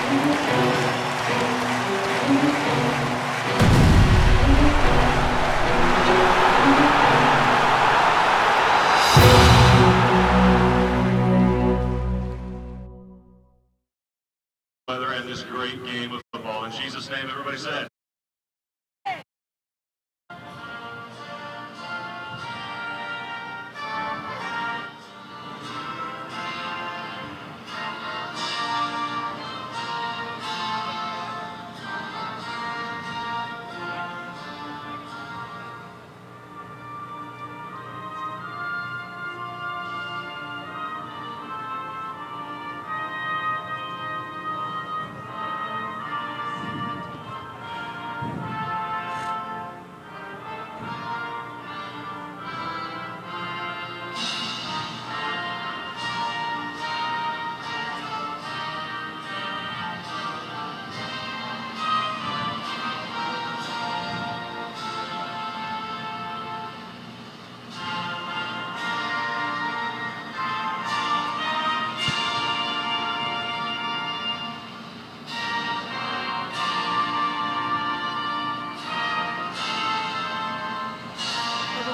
Weather and this great game of football. In Jesus' name, everybody said.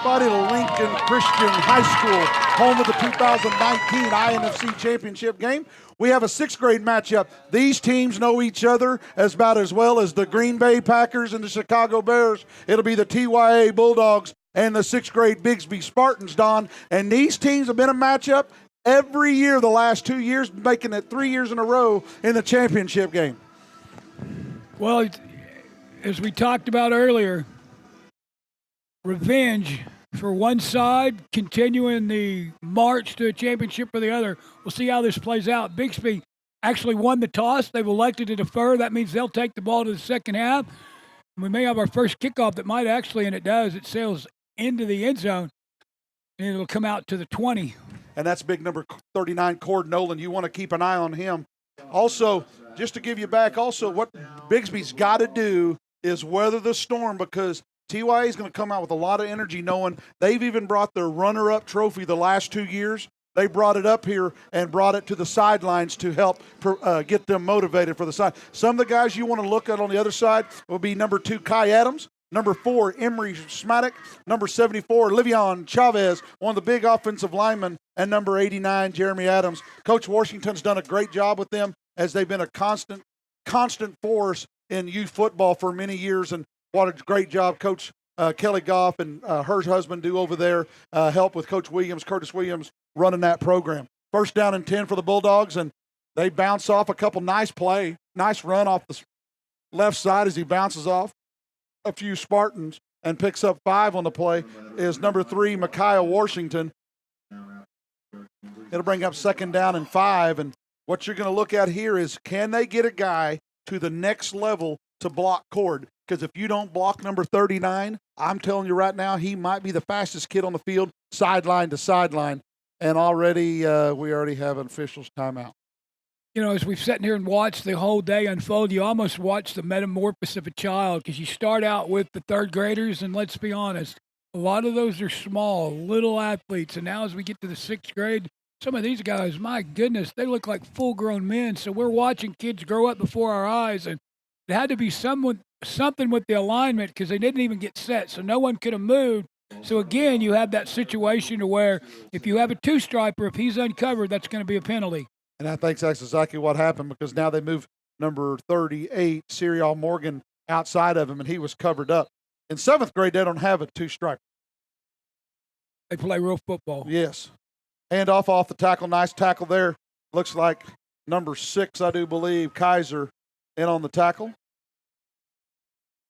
Everybody to Lincoln Christian High School, home of the 2019 INFC Championship game. We have a sixth grade matchup. These teams know each other about as well as the Green Bay Packers and the Chicago Bears. It'll be the TYA Bulldogs and the sixth grade Bixby Spartans, Don. And these teams have been a matchup every year the last 2 years, making it 3 years in a row in the championship game. Well, as we talked about earlier, revenge for one side, continuing the march to a championship for the other. We'll see how this plays out. Bixby actually won the toss. They've elected to defer. That means they'll take the ball to the second half. We may have our first kickoff that might actually, and it does, it sails into the end zone, and it'll come out to the 20. And that's big number 39, Cord Nolan. You want to keep an eye on him. Also, just to give you back, also what Bixby's got to do is weather the storm, because TYA is going to come out with a lot of energy, knowing they've even brought their runner-up trophy the last 2 years. They brought it up here and brought it to the sidelines to help get them motivated for the side. Some of the guys you want to look at on the other side will be number 2, Kai Adams, number 4, Emery Smadek, number 74, Livion Chavez, one of the big offensive linemen, and number 89, Jeremy Adams. Coach Washington's done a great job with them, as they've been a constant force in youth football for many years, and what a great job Coach Kelly Goff and her husband do over there, help with Coach Williams, Curtis Williams, running that program. First down and 10 for the Bulldogs, and they bounce off a couple nice run off the left side as he bounces off a few Spartans and picks up 5 on the play is number 3, Micaiah Washington. It'll bring up second down and 5, and what you're going to look at here is, can they get a guy to the next level to block Cord? Because if you don't block number 39, I'm telling you right now, he might be the fastest kid on the field, sideline to sideline. And already, we already have an official's timeout. You know, as we've sat here and watched the whole day unfold, you almost watch the metamorphosis of a child, because you start out with the third graders, and let's be honest, a lot of those are small, little athletes. And now as we get to the sixth grade, some of these guys, my goodness, they look like full-grown men. So we're watching kids grow up before our eyes, and it had to be something with the alignment, because they didn't even get set, so no one could have moved. So again, you have that situation to where if you have a two-striper, if he's uncovered, that's going to be a penalty. And I think that's exactly what happened, because now they move number 38, Serial Morgan, outside of him, and he was covered up. In seventh grade, they don't have a two-striper. They play real football. Yes. Hand off the tackle. Nice tackle there. Looks like number 6, I do believe, Kaiser, in on the tackle.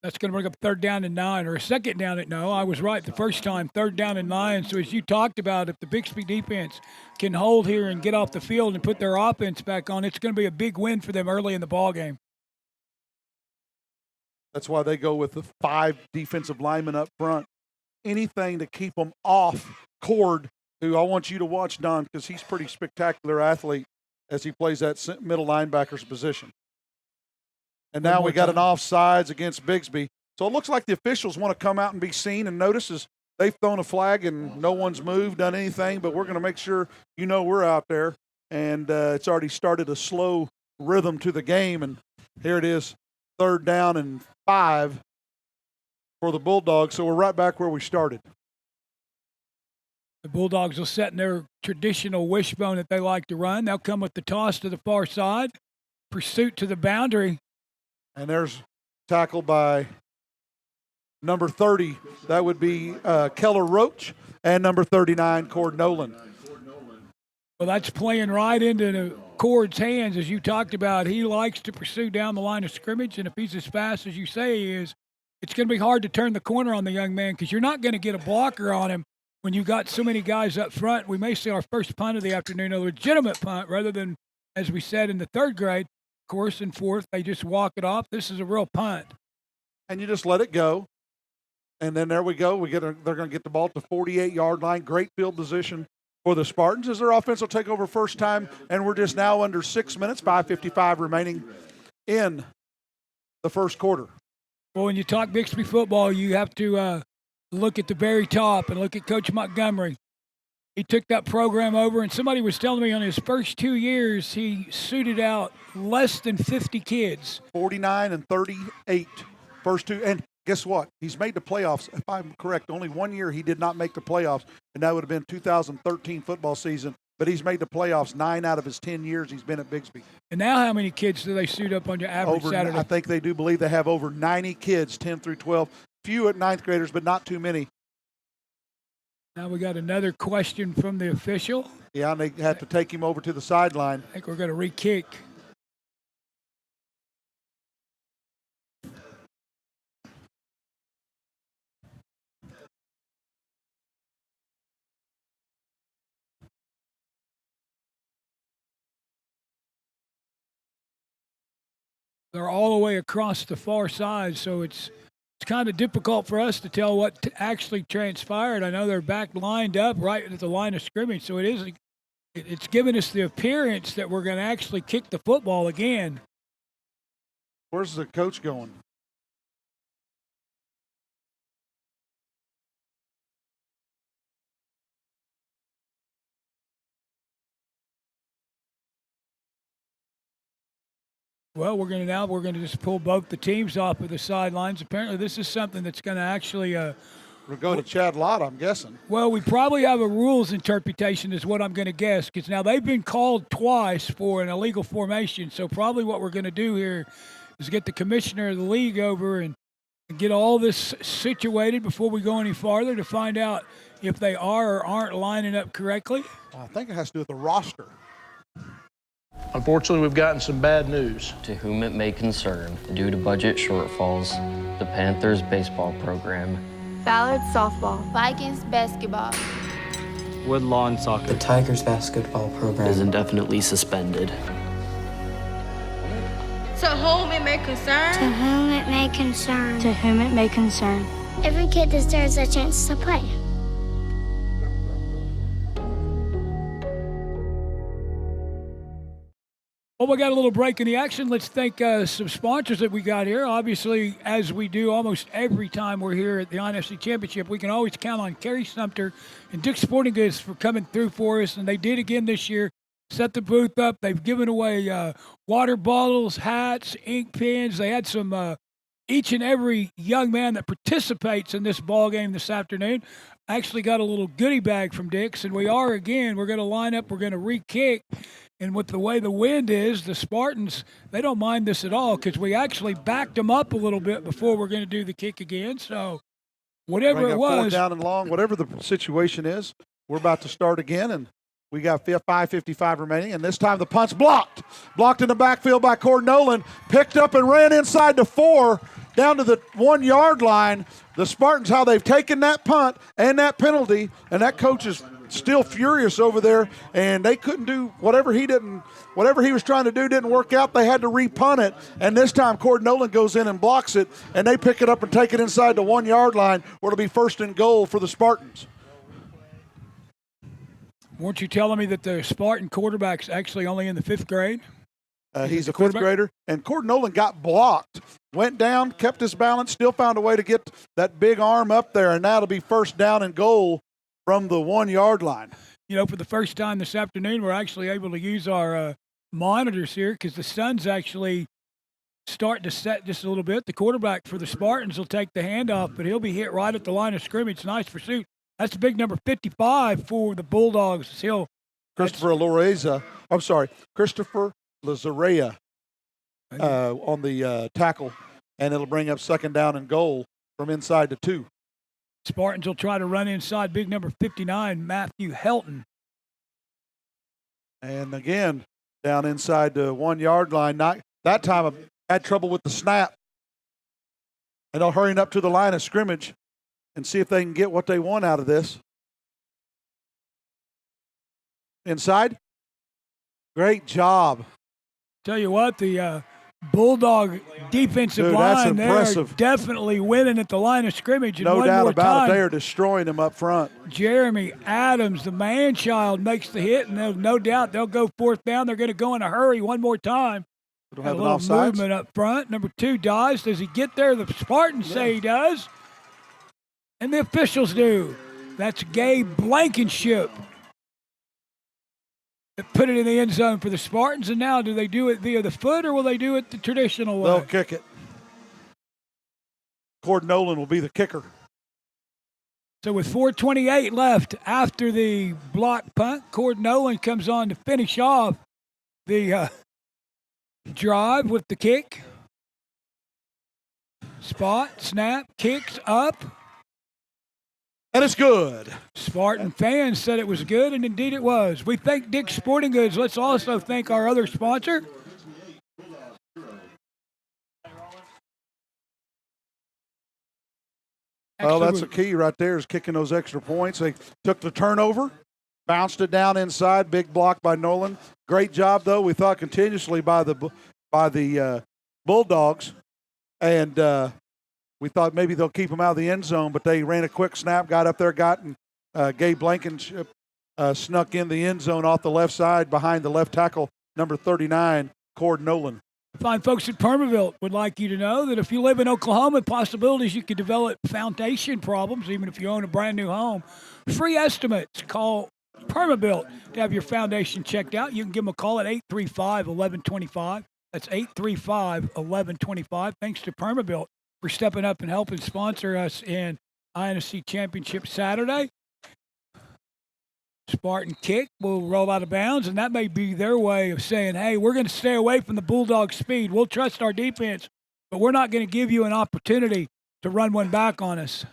That's going to bring up third down and 9, or a second down and no. I was right the first time, third down and 9. So as you talked about, if the Bixby defense can hold here and get off the field and put their offense back on, it's going to be a big win for them early in the ballgame. That's why they go with the 5 defensive linemen up front. Anything to keep them off Cord, who I want you to watch, Don, because he's a pretty spectacular athlete as he plays that middle linebacker's position. And now we got an offsides against Bixby. So it looks like the officials want to come out and be seen, and notice as they've thrown a flag and no one's moved, done anything, but we're going to make sure we're out there. And it's already started a slow rhythm to the game. And here it is, 3rd down and 5 for the Bulldogs. So we're right back where we started. The Bulldogs will set in their traditional wishbone that they like to run. They'll come with the toss to the far side, pursuit to the boundary. And there's tackled by number 30. That would be Keller Roach, and number 39, Cord Nolan. Well, that's playing right into Cord's hands, as you talked about. He likes to pursue down the line of scrimmage, and if he's as fast as you say he is, it's going to be hard to turn the corner on the young man because you're not going to get a blocker on him when you've got so many guys up front. We may see our first punt of the afternoon, a legitimate punt, rather than, as we said, in the 3rd grade, of course, in 4th, they just walk it off. This is a real punt. And you just let it go. And then there we go. They're going to get the ball at the 48-yard line. Great field position for the Spartans as their offense will take over first time. And we're just now under 6 minutes, 5:55 remaining in the first quarter. Well, when you talk Bixby football, you have to look at the very top and look at Coach Montgomery. He took that program over, and somebody was telling me on his first 2 years, he suited out less than 50 kids. 49 and 38, first 2. And guess what? He's made the playoffs. If I'm correct, only 1 year he did not make the playoffs, and that would have been 2013 football season. But he's made the playoffs 9 out of his 10 years he's been at Bixby. And now how many kids do they suit up on your average Saturday? I think they do believe they have over 90 kids, 10 through 12. Few at 9th graders, but not too many. Now we got another question from the official. Yeah, and they have to take him over to the sideline. I think we're going to re-kick. They're all the way across the far side, so it's kind of difficult for us to tell what actually transpired. I know they're back lined up right at the line of scrimmage, so it's giving us the appearance that we're going to actually kick the football again. Where's the coach going? Well, we're going to just pull both the teams off of the sidelines. Apparently, this is something that's going to actually we'll go to Chad Lott, I'm guessing. Well, we probably have a rules interpretation is what I'm going to guess, because now they've been called twice for an illegal formation. So probably what we're going to do here is get the commissioner of the league over and get all this situated before we go any farther to find out if they are or aren't lining up correctly. I think it has to do with the roster. Unfortunately, we've gotten some bad news. To whom it may concern, due to budget shortfalls, the Panthers baseball program, Ballard softball, Vikings basketball, Woodlawn soccer, the Tigers basketball program is indefinitely suspended. to whom it may concern, To whom it may concern. to whom it may concern. Every kid deserves a chance to play. Well, we got a little break in the action. Let's thank some sponsors that we got here. Obviously, as we do almost every time we're here at the INFC Championship, we can always count on Kerry Sumter and Dick's Sporting Goods for coming through for us, and they did again this year. Set the booth up. They've given away water bottles, hats, ink pens. They had some each and every young man that participates in this ball game this afternoon actually got a little goodie bag from Dick's, and we're going to line up. We're going to re-kick. And with the way the wind is, the Spartans, they don't mind this at all because we actually backed them up a little bit before we're going to do the kick again. So whatever it was. 4th down and long, whatever the situation is, we're about to start again. And we got 5:55 remaining. And this time the punt's blocked. Blocked in the backfield by Cord Nolan. Picked up and ran inside the 4 down to the 1 yard line. The Spartans, how they've taken that punt and that penalty, and that coach is still furious over there, and they couldn't do whatever he was trying to do didn't work out. They had to re-punt it, and this time Cord Nolan goes in and blocks it, and they pick it up and take it inside the 1 yard line where it'll be 1st and goal for the Spartans. Weren't you telling me that the Spartan quarterback's actually only in the 5th grade? He's a 5th grader, and Cord Nolan got blocked, went down, kept his balance, still found a way to get that big arm up there, and that'll be 1st down and goal from the 1 yard line. You know, for the first time this afternoon, we're actually able to use our monitors here because the sun's actually starting to set just a little bit. The quarterback for the Spartans will take the handoff, but he'll be hit right at the line of scrimmage. Nice pursuit. That's big number 55 for the Bulldogs. Christopher Lazarea on the tackle, and it'll bring up second down and goal from inside the 2. Spartans will try to run inside big number 59, Matthew Helton. And again, down inside the 1 yard line. Not that time I had trouble with the snap. And they'll hurry up to the line of scrimmage and see if they can get what they want out of this. Inside. Great job. Tell you what, the Bulldog defensive line, they're definitely winning at the line of scrimmage. And no doubt about it, they are are destroying them up front. Jeremy Adams, the man-child, makes the hit, and no doubt they'll go fourth down. They're going to go in a hurry one more time. Don't have a little offsides. movement up front. Number 2 dies. Does he get there? The Spartans say he does. And the officials do. That's Gabe Blankenship that put it in the end zone for the Spartans. And now, do they do it via the foot, or will they do it the traditional way? They'll kick it. Cord Nolan will be the kicker. So with 4:28 left after the block punt, Cord Nolan comes on to finish off the drive with the kick. Spot, snap, kicks up. And it's good. Spartan fans said it was good, and indeed it was. We thank Dick's Sporting Goods. Let's also thank our other sponsor. Well, that's the key right there, is kicking those extra points. They took the turnover, bounced it down inside, big block by Nolan. Great job, though, we thought, continuously by the Bulldogs. And we thought maybe they'll keep them out of the end zone, but they ran a quick snap, got up there, Gabe Blankenship snuck in the end zone off the left side behind the left tackle, number 39, Cord Nolan. Fine folks at Permaville would like you to know that if you live in Oklahoma, possibilities you could develop foundation problems, even if you own a brand new home. Free estimates. Call Permabuilt to have your foundation checked out. You can give them a call at 835-1125. That's 835-1125. Thanks to Permabuilt for stepping up and helping sponsor us in INFC Championship Saturday. Spartan kick will roll out of bounds, and that may be their way of saying, hey, we're going to stay away from the Bulldog speed. We'll trust our defense, but we're not going to give you an opportunity to run one back on us.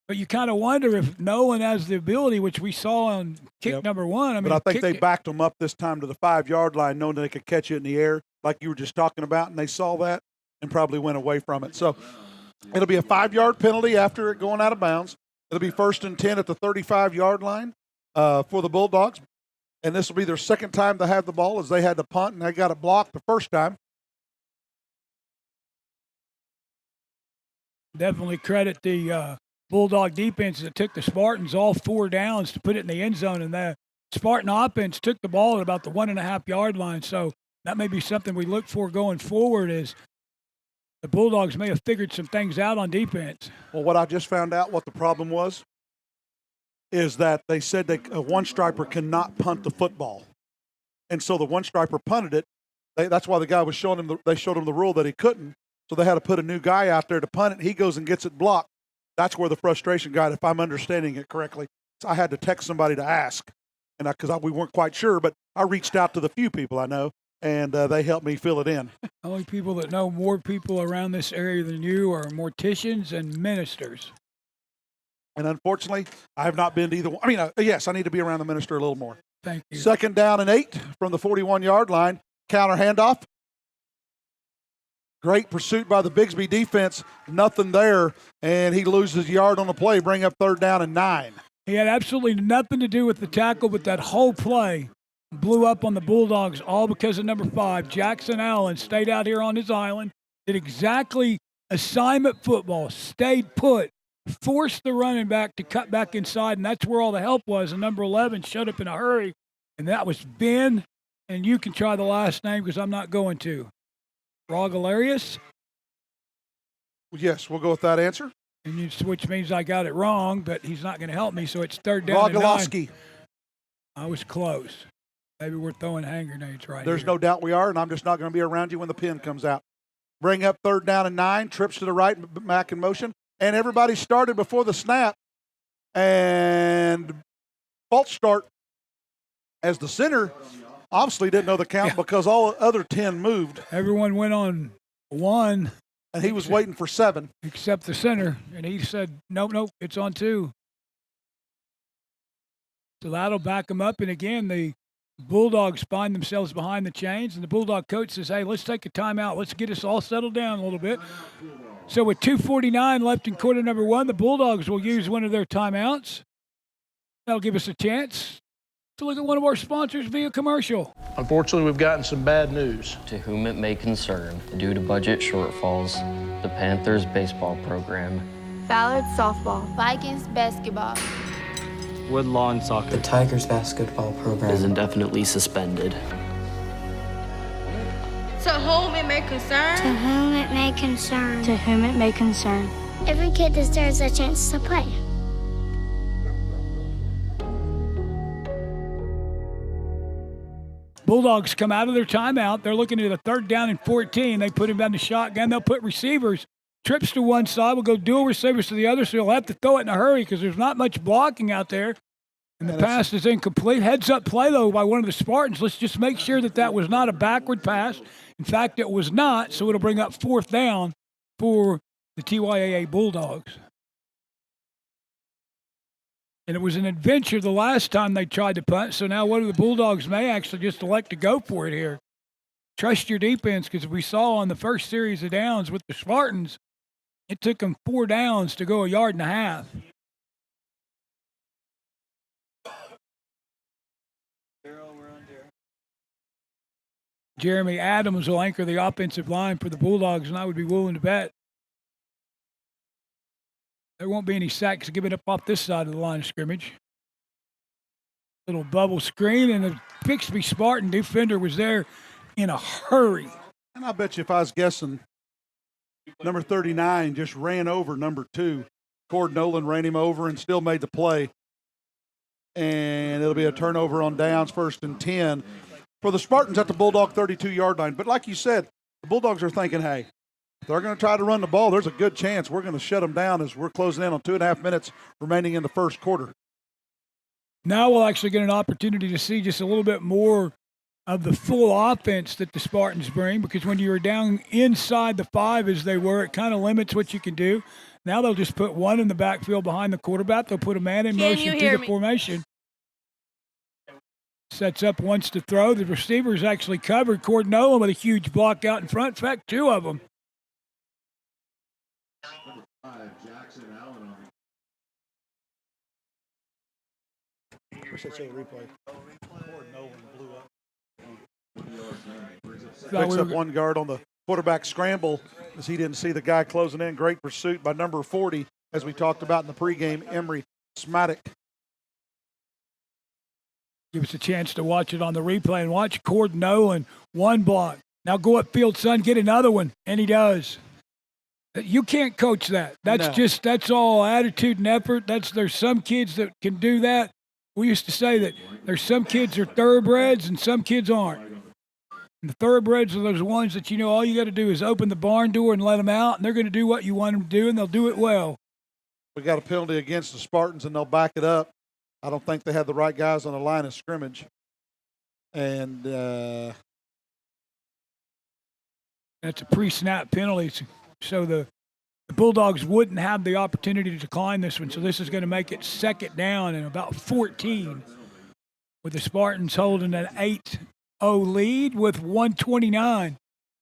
But you kind of wonder if Nolan has the ability, which we saw on kick number 1. But I think they backed them up this time to the 5-yard line, knowing they could catch it in the air, like you were just talking about, and they saw that and probably went away from it. So it'll be a 5-yard penalty after it going out of bounds. It'll be 1st and 10 at the 35-yard line for the Bulldogs. And this will be their second time to have the ball, as they had the punt and they got it blocked the first time. Definitely credit the Bulldog defense that took the Spartans all 4 downs to put it in the end zone. And the Spartan offense took the ball at about the 1.5-yard line. So that may be something we look for going forward, is the Bulldogs may have figured some things out on defense. Well, what I just found out what the problem was is that they said a one-striper cannot punt the football. And so the one-striper punted it. That's why the guy was showing him, they showed him the rule that he couldn't. So they had to put a new guy out there to punt it. He goes and gets it blocked. That's where the frustration got, if I'm understanding it correctly. So I had to text somebody to ask, and because we weren't quite sure, but I reached out to the few people I know, and they helped me fill it in. Only people that know more people around this area than you are morticians and ministers. And unfortunately, I have not been to either one. I mean, yes, I need to be around the minister a little more. Thank you. 2nd down and 8 from the 41-yard line. Counter handoff. Great pursuit by the Bixby defense. Nothing there, and he loses a yard on the play, bring up 3rd down and 9. He had absolutely nothing to do with the tackle, but that whole play blew up on the Bulldogs, all because of number 5. Jackson Allen stayed out here on his island, did exactly assignment football, stayed put, forced the running back to cut back inside, and that's where all the help was. And number 11 showed up in a hurry, and that was Ben, and you can try the last name because I'm not going to. Rogalarius? Yes, we'll go with that answer. Which means I got it wrong, but he's not going to help me, so it's 3rd down and 9. Rogalowski. I was close. Maybe we're throwing hand grenades right There's here. no doubt we are, and I'm just not going to be around you when the pin comes out. Bring up 3rd down and 9, trips to the right, back in motion, and everybody started before the snap, and false start as the center obviously didn't know the count because all the other 10 moved. Everyone went on 1. And he was waiting for 7. Except the center, and he said, nope, it's on 2. So that'll back him up, and again, the Bulldogs find themselves behind the chains, and the Bulldog coach says, hey, let's take a timeout. Let's get us all settled down a little bit. So with 2:49 left in quarter number 1, the Bulldogs will use one of their timeouts. That'll give us a chance to look at one of our sponsors via commercial. Unfortunately, we've gotten some bad news. To whom it may concern, due to budget shortfalls, the Panthers baseball program, Ballard softball. Vikings basketball. Woodlawn The soccer. Tigers basketball program is indefinitely suspended. To whom it may To concern. whom it may concern. To whom it may concern. Every kid deserves a chance to play. Bulldogs come out of their timeout. They're looking at a 3rd down and 14. They put him down the shotgun. They'll put receivers. Trips to one side. We'll go dual receivers to the other, so you'll have to throw it in a hurry because there's not much blocking out there. And the pass is incomplete. Heads-up play, though, by one of the Spartans. Let's just make sure that was not a backward pass. In fact, it was not, so it'll bring up 4th down for the TYAA Bulldogs. And it was an adventure the last time they tried to punt, so now one of the Bulldogs may actually just elect to go for it here. Trust your defense, because we saw on the first series of downs with the Spartans, it took them 4 downs to go 1.5 yards. Jeremy Adams will anchor the offensive line for the Bulldogs, and I would be willing to bet there won't be any sacks given up off this side of the line of scrimmage. Little bubble screen, and the Bixby Spartan defender was there in a hurry. And I bet you if I was guessing, number 39 just ran over number 2. Cord Nolan ran him over and still made the play. And it'll be a turnover on downs, 1st and 10. For the Spartans at the Bulldog 32-yard line. But like you said, the Bulldogs are thinking, hey, if they're going to try to run the ball, there's a good chance we're going to shut them down as we're closing in on 2.5 minutes remaining in the first quarter. Now we'll actually get an opportunity to see just a little bit more of the full offense that the Spartans bring, because when you were down inside the 5 as they were, it kind of limits what you can do. Now they'll just put one in the backfield behind the quarterback. They'll put a man in motion to the formation. Sets up once to throw. The receiver's actually covered. Cord Nolan with a huge block out in front. In fact, 2 of them. Picks up 1 yard on the quarterback scramble as he didn't see the guy closing in. Great pursuit by number 40, as we talked about in the pregame, Emery Smadek. Give us a chance to watch it on the replay and watch Cord Nolan, 1 block. Now go upfield, son, get another one. And he does. You can't coach that. That's all attitude and effort. There's some kids that can do that. We used to say that there's some kids are thoroughbreds and some kids aren't. And the thoroughbreds are those ones that, all you got to do is open the barn door and let them out, and they're going to do what you want them to do, and they'll do it well. We got a penalty against the Spartans, and they'll back it up. I don't think they had the right guys on the line of scrimmage. And that's a pre-snap penalty, so the Bulldogs wouldn't have the opportunity to decline this one. So this is going to make it 2nd down and about 14, with the Spartans holding an 8-0 lead with 1:29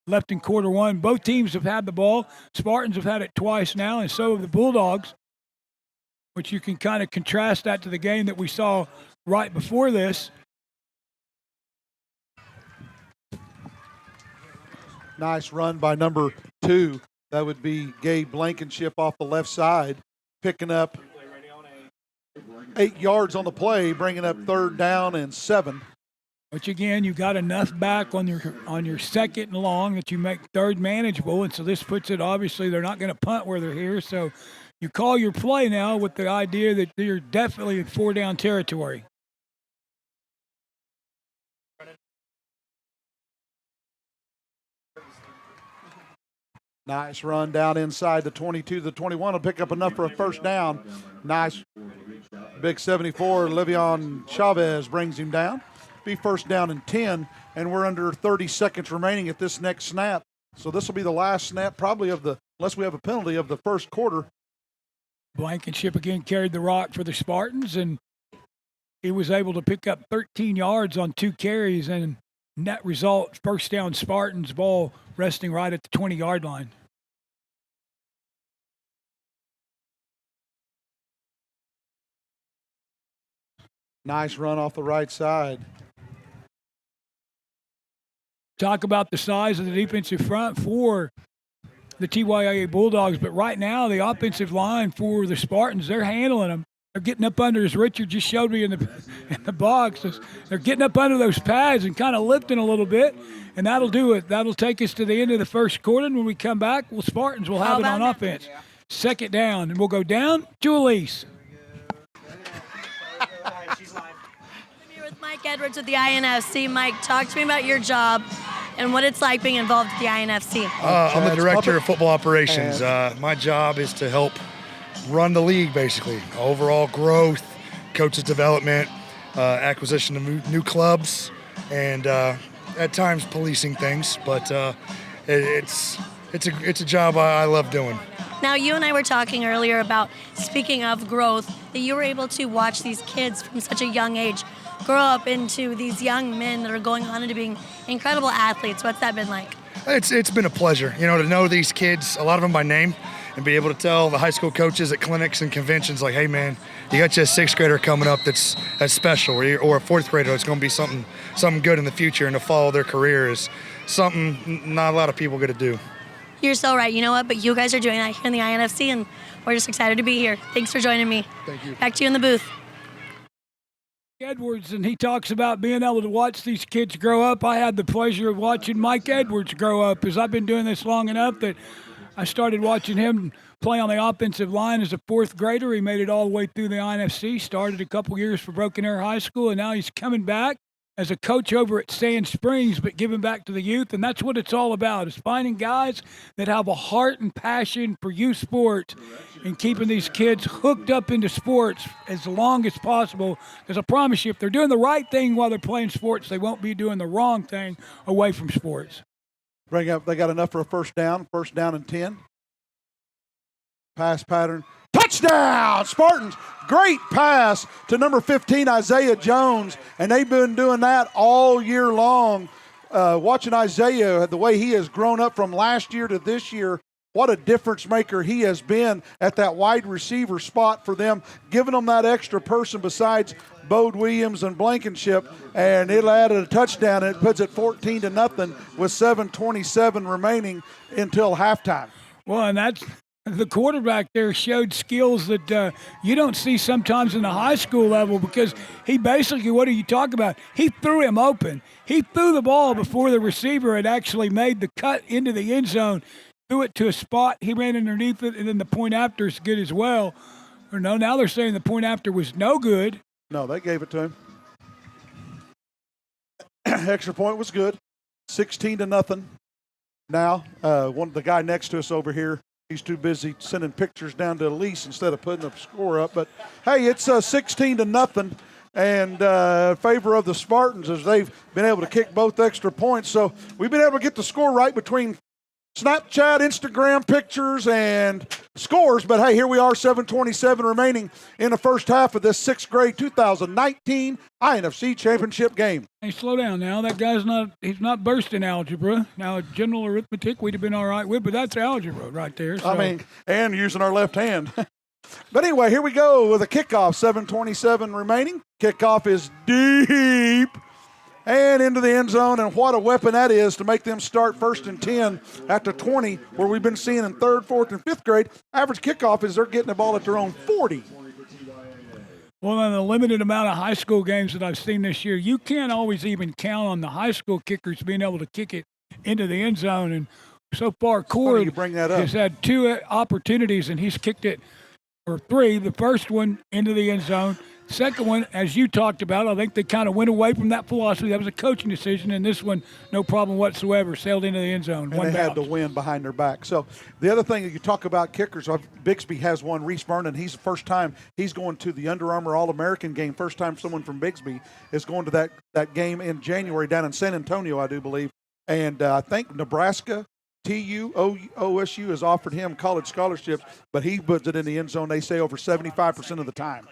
left in quarter 1. Both teams have had the ball. Spartans have had it twice now, and so have the Bulldogs, which you can kind of contrast that to the game that we saw right before this. Nice run by number 2. That would be Gabe Blankenship off the left side, picking up 8 yards on the play, bringing up 3rd down and 7. Which again, you got enough back on your 2nd and long that you make 3rd manageable, and so this puts it, obviously they're not going to punt where they're here, so you call your play now with the idea that you're definitely in 4-down territory. Nice run down inside the 22, the 21 will pick up enough for a first down. Nice. Big 74, Le'Veon Chavez brings him down. Be first down and 10, and we're under 30 seconds remaining at this next snap. So this will be the last snap probably unless we have a penalty, of the first quarter. Blankenship again carried the rock for the Spartans, and he was able to pick up 13 yards on 2 carries, and net result, first down Spartans, ball resting right at the 20-yard line. Nice run off the right side. Talk about the size of the defensive front for the TYA Bulldogs, but right now the offensive line for the Spartans, they're handling them. They're getting up under, as Richard just showed me in the box, they're getting up under those pads and kind of lifting a little bit, and that'll do it. That'll take us to the end of the first quarter, and when we come back, Spartans will have it on offense. Second down, and we'll go down to Elise. I'm here with Mike Edwards with the INFC. Mike, talk to me about your job and what it's like being involved with the INFC. I'm the director of football operations. My job is to help run the league, basically. Overall growth, coaches development, acquisition of new clubs, and at times policing things. But it's a job I love doing. Now, you and I were talking earlier about, speaking of growth, that you were able to watch these kids from such a young age grow up into these young men that are going on into being incredible athletes. What's that been like? It's been a pleasure, to know these kids, a lot of them by name, and be able to tell the high school coaches at clinics and conventions, like, hey, man, you got you a 6th grader coming up that's special, or a 4th grader that's going to be something good in the future, and to follow their career is something not a lot of people get to do. You're so right. You know what? But you guys are doing that here in the INFC, and we're just excited to be here. Thanks for joining me. Thank you. Back to you in the booth. Edwards, and he talks about being able to watch these kids grow up. I had the pleasure of watching Mike Edwards grow up, as I've been doing this long enough that I started watching him play on the offensive line as a 4th grader. He made it all the way through the INFC, started a couple years for Broken Arrow High School, and now he's coming back as a coach over at Sand Springs, but giving back to the youth. And that's what it's all about, is finding guys that have a heart and passion for youth sports and keeping these kids hooked up into sports as long as possible. Because I promise you, if they're doing the right thing while they're playing sports, they won't be doing the wrong thing away from sports. Bring up, they got enough for a first down and 10. Pass pattern. Touchdown, Spartans. Great pass to number 15, Isaiah Jones, and they've been doing that all year long. Watching Isaiah, the way he has grown up from last year to this year, what a difference maker he has been at that wide receiver spot for them, giving them that extra person besides Bode Williams and Blankenship, and it added a touchdown, and it puts it 14-0 with 7:27 remaining until halftime. Well, and that's the quarterback there showed skills that you don't see sometimes in the high school level, because he basically, what are you talking about? He threw him open. He threw the ball before the receiver had actually made the cut into the end zone, threw it to a spot. He ran underneath it, and then the point after is good as well. Or no, now they're saying the point after was no good. No, they gave it to him. Extra point was good. 16-0. Now, the guy next to us over here, he's too busy sending pictures down to Elise instead of putting the score up. But, hey, it's 16-0 and favor of the Spartans, as they've been able to kick both extra points. So we've been able to get the score right between Snapchat, Instagram pictures, and scores. But, hey, here we are, 7:27 remaining in the first half of this 6th grade 2019 INFC championship game. Hey, slow down now. That guy's he's not bursting algebra. Now, general arithmetic we'd have been all right with, but that's algebra right there. So. And using our left hand. But anyway, here we go with a kickoff, 7:27 remaining. Kickoff is deep and into the end zone, and what a weapon that is to make them start 1st and 10 at the 20, where we've been seeing in 3rd, 4th, and 5th grade. Average kickoff is they're getting the ball at their own 40. Well, in the limited amount of high school games that I've seen this year, you can't always even count on the high school kickers being able to kick it into the end zone. And so far, Cord has had 2 opportunities, and he's kicked it, or 3. The first one into the end zone. Second one, as you talked about, I think they kind of went away from that philosophy. That was a coaching decision, and this one, no problem whatsoever, sailed into the end zone. And they had the win behind their back. So the other thing that you talk about kickers, Bixby has one. Reese Vernon, he's the first time he's going to the Under Armour All-American game. First time someone from Bixby is going to that game in January down in San Antonio, I do believe. And I think Nebraska, TU, OSU has offered him college scholarships, but he puts it in the end zone, they say, over 75% of the time.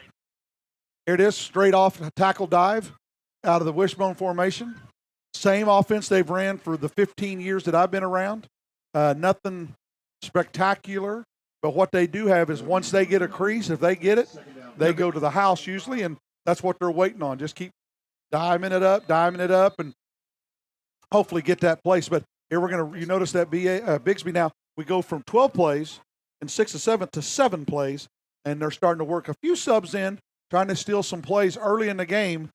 Here it is, straight off tackle dive out of the wishbone formation. Same offense they've ran for the 15 years that I've been around. Nothing spectacular, but what they do have is once they get a crease, if they get it, they go to the house usually, and that's what they're waiting on. Just keep diming it up, and hopefully get that place. But here you notice that Bixby now, we go from 12 plays in 6 of 7 to 7 plays, and they're starting to work a few subs in, trying to steal some plays early in the game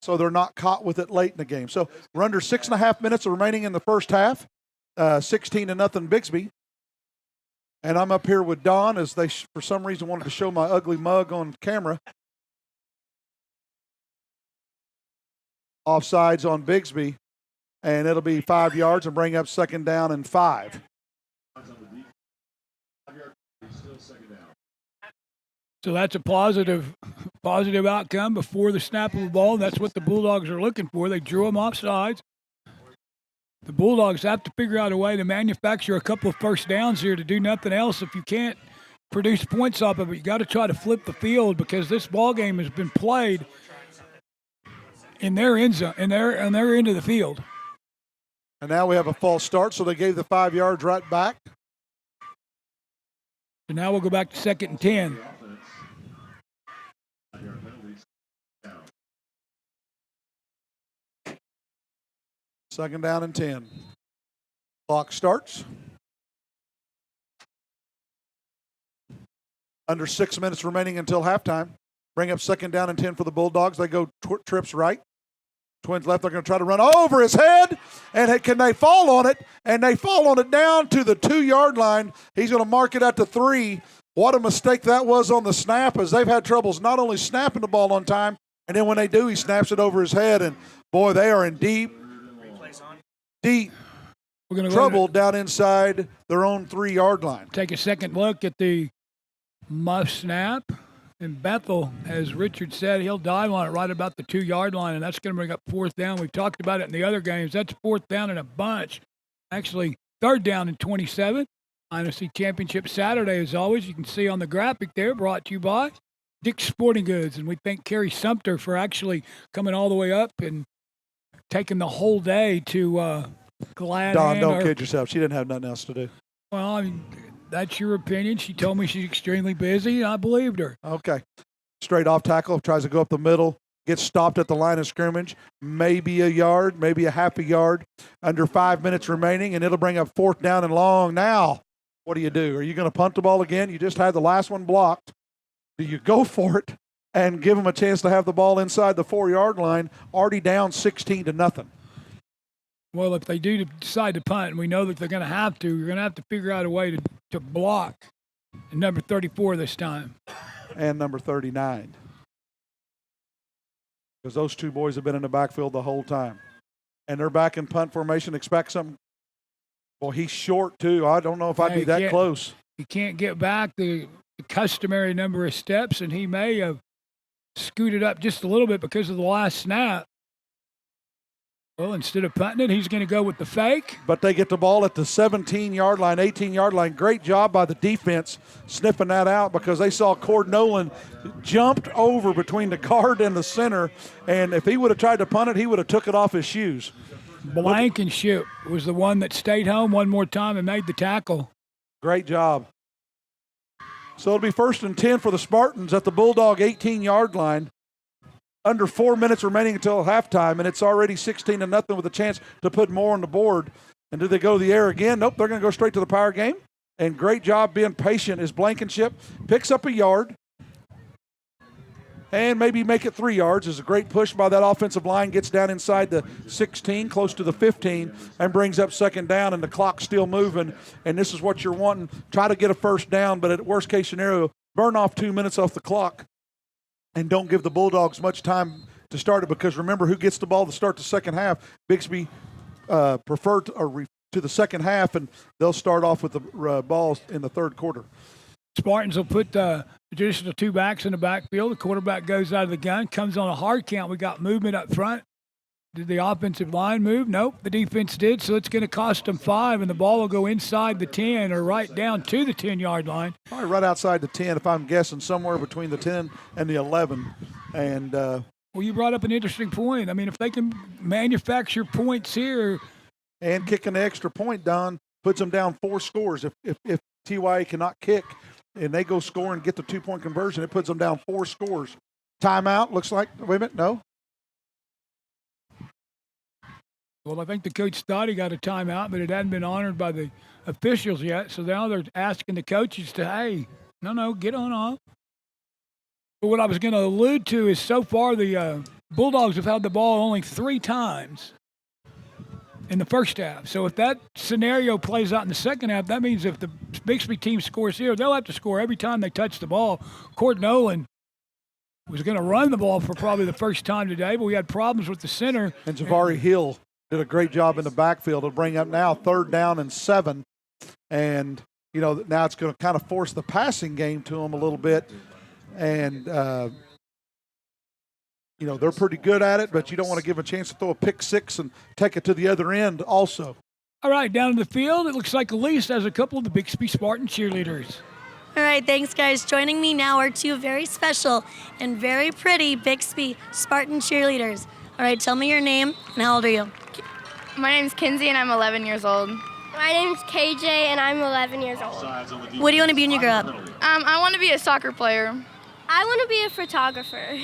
so they're not caught with it late in the game. So we're under 6.5 minutes remaining in the first half, 16-0 Bixby. And I'm up here with Don as they, for some reason, wanted to show my ugly mug on camera. Offsides on Bixby, and it'll be 5 yards and bring up 2nd down and 5. So that's a positive outcome before the snap of the ball. That's what the Bulldogs are looking for. They drew them off sides. The Bulldogs have to figure out a way to manufacture a couple of first downs here to do nothing else. If you can't produce points off of it, you got to try to flip the field because this ball game has been played in their end zone, in their end of the field. And now we have a false start, so they gave the 5 yards right back. So now we'll go back to 2nd and 10. Second down and 10. Clock starts. Under 6 minutes remaining until halftime. Bring up 2nd down and 10 for the Bulldogs. They go trips right. Twins left. They're going to try to run over his head. And can they fall on it? And they fall on it down to the 2-yard line. He's going to mark it at the 3. What a mistake that was on the snap, as they've had troubles not only snapping the ball on time, and then when they do, he snaps it over his head. And, boy, they are in deep trouble down inside their own 3-yard line. Take a second look at the muff snap. And Bethel, as Richard said, he'll dive on it right about the 2-yard line, and that's going to bring up 4th down. We've talked about it in the other games. That's 4th down in a bunch. Actually, 3rd down and 27. INFC Championship Saturday, as always. You can see on the graphic there, brought to you by Dick's Sporting Goods. And we thank Carrie Sumter for actually coming all the way up and taking the whole day to Glad. Don, don't kid yourself. She didn't have nothing else to do. Well, I mean, that's your opinion. She told me she's extremely busy, and I believed her. Okay. Straight off tackle, tries to go up the middle, gets stopped at the line of scrimmage, maybe a yard, maybe a half a yard, under 5 minutes remaining, and it'll bring up 4th down and long. Now, what do? Are you going to punt the ball again? You just had the last one blocked. Do you go for it and give them a chance to have the ball inside the 4-yard line, already down 16-0? Well, if they do decide to punt, and we know that they're going to have to, you're going to have to figure out a way to block number 34 this time. And number 39. Because those two boys have been in the backfield the whole time. And they're back in punt formation. Expect something. Well, he's short, too. I don't know if I'd be that close. He can't get back the customary number of steps, and he may have scooted up just a little bit because of the last snap. Well, instead of punting it, he's going to go with the fake. But they get the ball at the 17-yard line, 18-yard line. Great job by the defense sniffing that out because they saw Cord Nolan jumped over between the guard and the center, and if he would have tried to punt it, he would have took it off his shoes. Blankenship was the one that stayed home one more time and made the tackle. Great job. So it'll be 1st and 10 for the Spartans at the Bulldog 18-yard line. Under 4 minutes remaining until halftime, and it's already 16-0 with a chance to put more on the board. And do they go to the air again? Nope, they're going to go straight to the power game. And great job being patient as Blankenship picks up a yard and maybe make it 3 yards. Is a great push by that offensive line, gets down inside the 16, close to the 15, and brings up 2nd down, and the clock's still moving. And this is what you're wanting. Try to get a 1st down, but at worst case scenario, burn off 2 minutes off the clock. and don't give the Bulldogs much time to start it, because remember who gets the ball to start the second half. Bixby preferred to the second half, and they'll start off with the balls in the third quarter. Spartans will put the traditional two backs in the backfield. The quarterback goes out of the gun, comes on a hard count. We got movement up front. Did the offensive line move? Nope, the defense did, so it's going to cost them 5, and the ball will go inside the 10 or right down to the 10-yard line. Probably right outside the 10, if I'm guessing, somewhere between the 10 and the 11. And well, you brought up an interesting point. I mean, if they can manufacture points here. And kick an extra point, Don, puts them down 4 scores. If TYA cannot kick and they go score and get the 2-point conversion, it puts them down 4 scores. Timeout, looks like. Wait a minute, no. Well, I think the coach thought he got a timeout, but it hadn't been honored by the officials yet. So now they're asking the coaches to, hey, no, get on off. But what I was going to allude to is so far the Bulldogs have had the ball only 3 times in the first half. So if that scenario plays out in the second half, that means if the Bixby team scores here, they'll have to score every time they touch the ball. Cord Nolan was going to run the ball for probably the first time today, but we had problems with the center. And Javari Hill did a great job in the backfield to bring up now 3rd down and 7. And, now it's going to kind of force the passing game to them a little bit. And, they're pretty good at it, but you don't want to give them a chance to throw a pick 6 and take it to the other end also. All right, down in the field, it looks like Elise has a couple of the Bixby Spartan cheerleaders. All right, thanks, guys. Joining me now are 2 very special and very pretty Bixby Spartan cheerleaders. All right, tell me your name and how old are you? My name's Kinsey, and I'm 11 years old. My name's KJ, and I'm 11 years old. What do you want to be when you grow up? I want to be a soccer player. I want to be a photographer.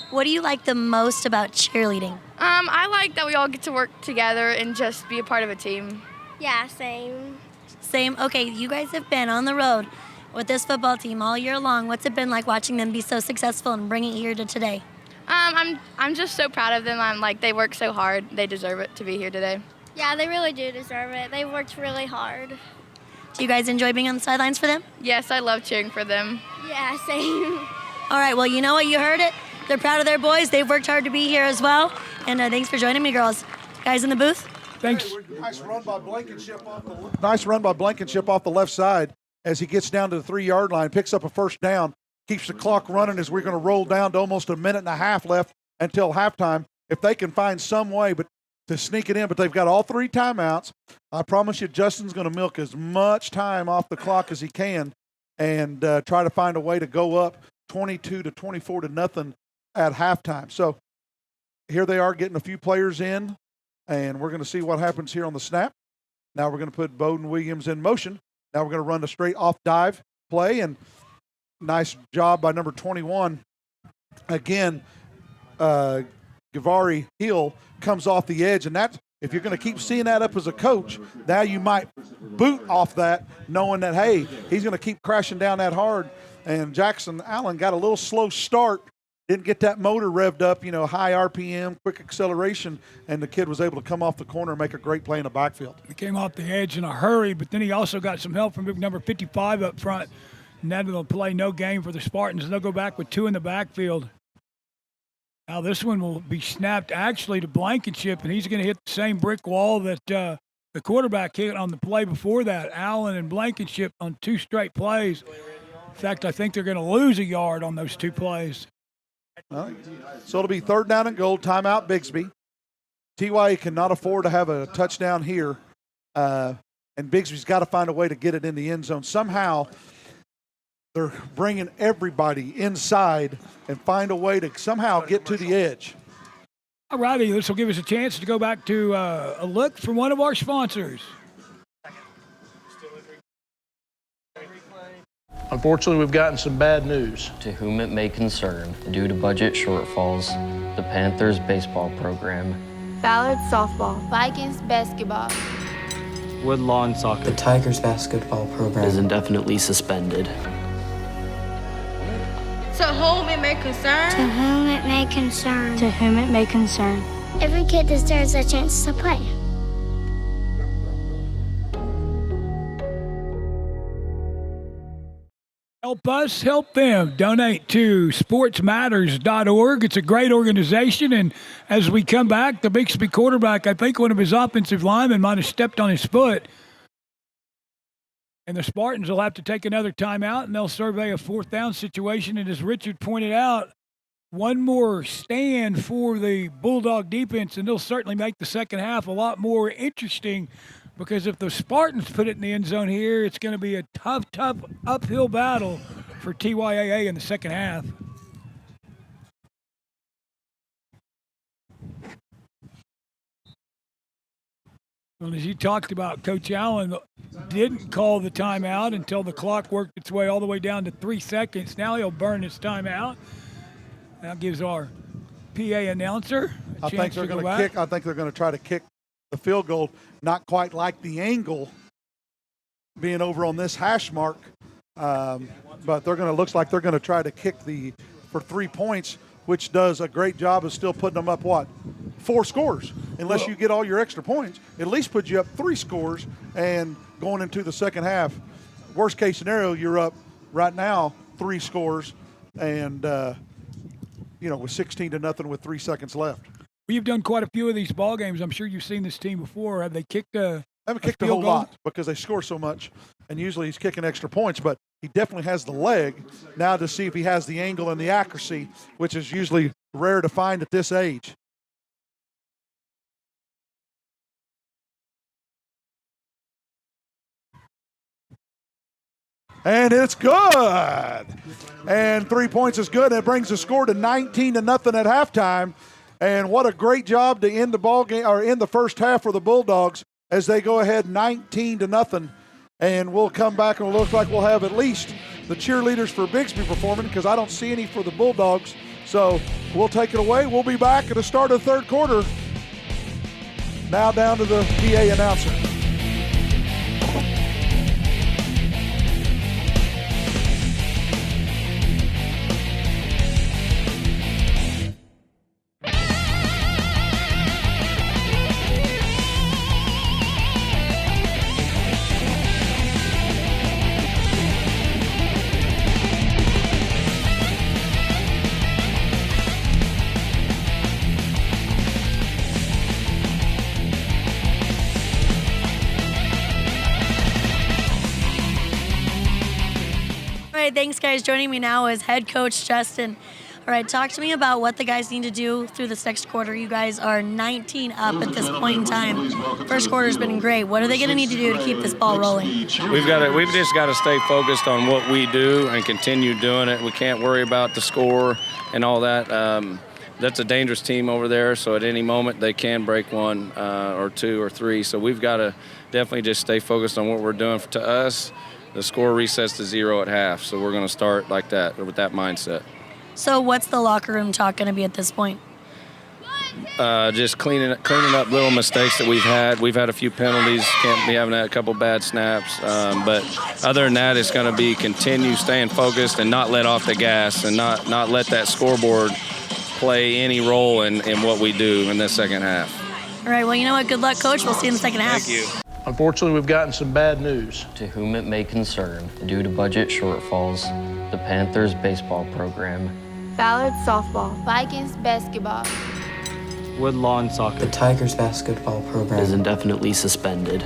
What do you like the most about cheerleading? I like that we all get to work together and just be a part of a team. Yeah, same. Same. Okay, you guys have been on the road with this football team all year long. What's it been like watching them be so successful and bring it here to today? I'm just so proud of them. They work so hard. They deserve it to be here today. Yeah, they really do deserve it. They worked really hard. Do you guys enjoy being on the sidelines for them? Yes, I love cheering for them. Yeah, same. All right, well, you know what? You heard it. They're proud of their boys. They've worked hard to be here as well. And thanks for joining me, girls. Guys in the booth? Thanks. Nice run by Blankenship off the left side as he gets down to the 3-yard line, picks up a 1st down, keeps the clock running as we're going to roll down to almost a minute and a half left until halftime. If they can find some way to sneak it in, but they've got all 3 timeouts. I promise you Justin's going to milk as much time off the clock as he can and try to find a way to go up 22-24 to nothing at halftime. So here they are getting a few players in, and we're going to see what happens here on the snap. Now we're going to put Bowden Williams in motion. Now we're going to run a straight off dive play, and nice job by number 21. Again, Gavari Hill comes off the edge, and that, if you're going to keep seeing that up as a coach, now you might boot off that, knowing that, hey, he's going to keep crashing down that hard. And Jackson Allen got a little slow start, didn't get that motor revved up, high RPM, quick acceleration, and the kid was able to come off the corner and make a great play in the backfield. He came off the edge in a hurry, but then he also got some help from number 55 up front, and that'll play no game for the Spartans. They'll go back with 2 in the backfield. Now this one will be snapped actually to Blankenship, and he's going to hit the same brick wall that the quarterback hit on the play before that. Allen and Blankenship on 2 straight plays. In fact, I think they're going to lose a yard on those 2 plays. So it'll be 3rd down and goal, timeout Bixby. TYA cannot afford to have a touchdown here, and Bixby's got to find a way to get it in the end zone. Somehow they're bringing everybody inside and find a way to somehow get to the edge. All righty, this will give us a chance to go back to a look from one of our sponsors. Unfortunately, we've gotten some bad news. To whom it may concern, due to budget shortfalls, the Panthers baseball program, Ballard softball. Vikings basketball. Woodlawn The soccer. Tigers basketball program is indefinitely suspended. To whom it may concern. To whom it may concern. To whom it may concern. Every kid deserves a chance to play. Help us, help them. Donate to sportsmatters.org. It's a great organization. And as we come back, the Bixby quarterback, I think one of his offensive linemen might have stepped on his foot. And the Spartans will have to take another timeout, and they'll survey a 4th down situation. And as Richard pointed out, one more stand for the Bulldog defense, and they'll certainly make the second half a lot more interesting, because if the Spartans put it in the end zone here, it's going to be a tough uphill battle for TYAA in the second half. Well, as you talked about, Coach Allen didn't call the timeout until the clock worked its way all the way down to 3 seconds. Now he'll burn his timeout. That gives our PA announcer a chance to go back. I think they're going to try to kick the field goal, not quite like the angle being over on this hash mark, but looks like they're going to try to kick for 3 points, which does a great job of still putting them up, 4 scores. Unless you get all your extra points, at least put you up 3 scores, and going into the second half, worst case scenario, you're up right now 3 scores, and with 16-0 with 3 seconds left. You've done quite a few of these ball games. I'm sure you've seen this team before. Have they kicked I haven't kicked a whole lot because they score so much, and usually he's kicking extra points, but he definitely has the leg now to see if he has the angle and the accuracy, which is usually rare to find at this age. And it's good. And 3 points is good. It brings the score to 19-0 at halftime. And what a great job to end the ball game, or end the first half for the Bulldogs, as they go ahead 19-0. And we'll come back and it looks like we'll have at least the cheerleaders for Bixby performing, because I don't see any for the Bulldogs. So we'll take it away. We'll be back at the start of the third quarter. Now down to the PA announcer. Thanks, guys. Joining me now is head coach Justin. All right, talk to me about what the guys need to do through this next quarter. You guys are 19 up at this point in time. First quarter's been great. What are they going to need to do to keep this ball rolling? We've just got to stay focused on what we do and continue doing it. We can't worry about the score and all that. That's a dangerous team over there, so at any moment they can break 1 or 2 or 3. So we've got to definitely just stay focused on what we're doing. To us, the score resets to 0 at half, so we're going to start like that, with that mindset. So what's the locker room talk going to be at this point? Just cleaning up little mistakes that we've had. We've had a few penalties, can't be having a couple bad snaps. But other than that, it's going to be continue staying focused and not let off the gas, and not let that scoreboard play any role in what we do in the second half. All right, well, you know what? Good luck, Coach. We'll see you in the second half. Thank you. Unfortunately, we've gotten some bad news. To whom it may concern, due to budget shortfalls, the Panthers baseball program, Ballard softball, Vikings basketball, Woodlawn soccer. The Tigers basketball program is indefinitely suspended.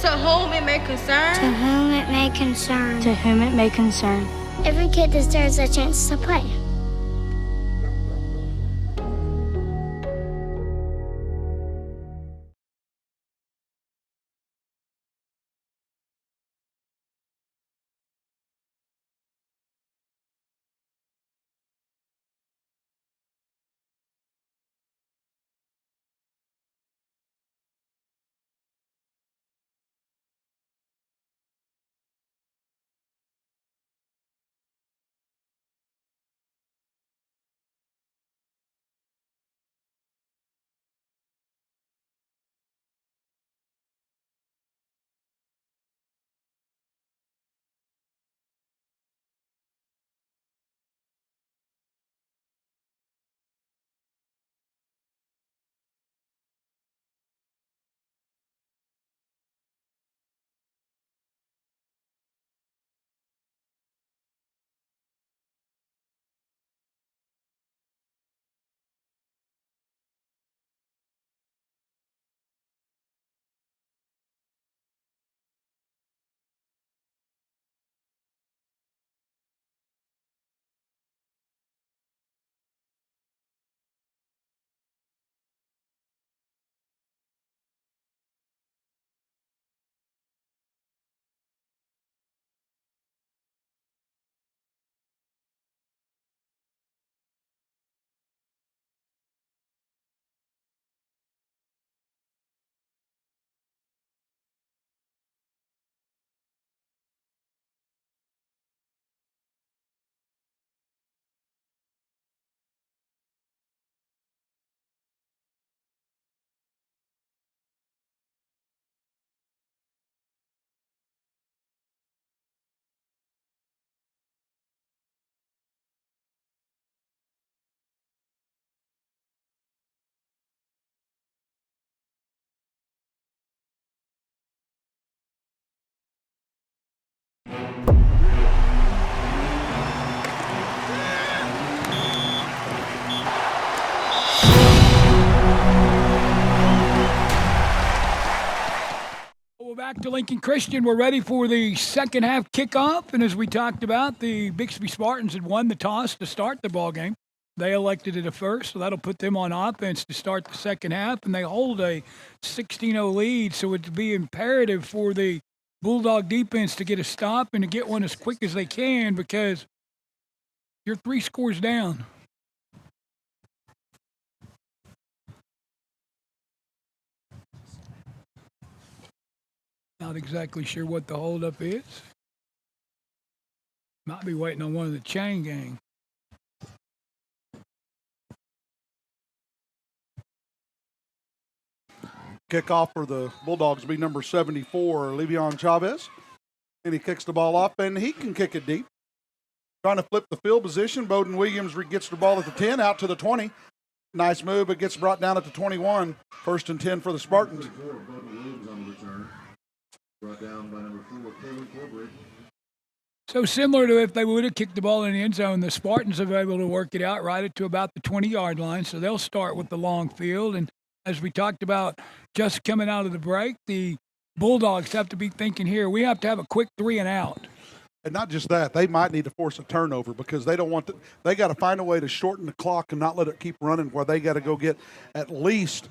To whom it may concern. To whom it may concern. To whom it may concern. Every kid deserves a chance to play. Back to Lincoln Christian. We're ready for the second half kickoff. And as we talked about, the Bixby Spartans had won the toss to start the ball game. They elected it at first, so that'll put them on offense to start the second half. And they hold a 16-0 lead, so it'd be imperative for the Bulldog defense to get a stop and to get one as quick as they can because you're 3 scores down. Not exactly sure what the holdup is. Might be waiting on one of the chain gang. Kickoff for the Bulldogs will be number 74, Le'Veon Chavez. And he kicks the ball up, and he can kick it deep. Trying to flip the field position. Bowden Williams gets the ball at the 10, out to the 20. Nice move, but gets brought down at the 21. 1st and 10 for the Spartans. So similar to if they would have kicked the ball in the end zone, the Spartans have been able to work it out right to about the 20-yard line. So they'll start with the long field. And as we talked about just coming out of the break, the Bulldogs have to be thinking here, we have to have a quick 3 and out. And not just that, they might need to force a turnover because they don't want to, they got to find a way to shorten the clock and not let it keep running where they got to go get at least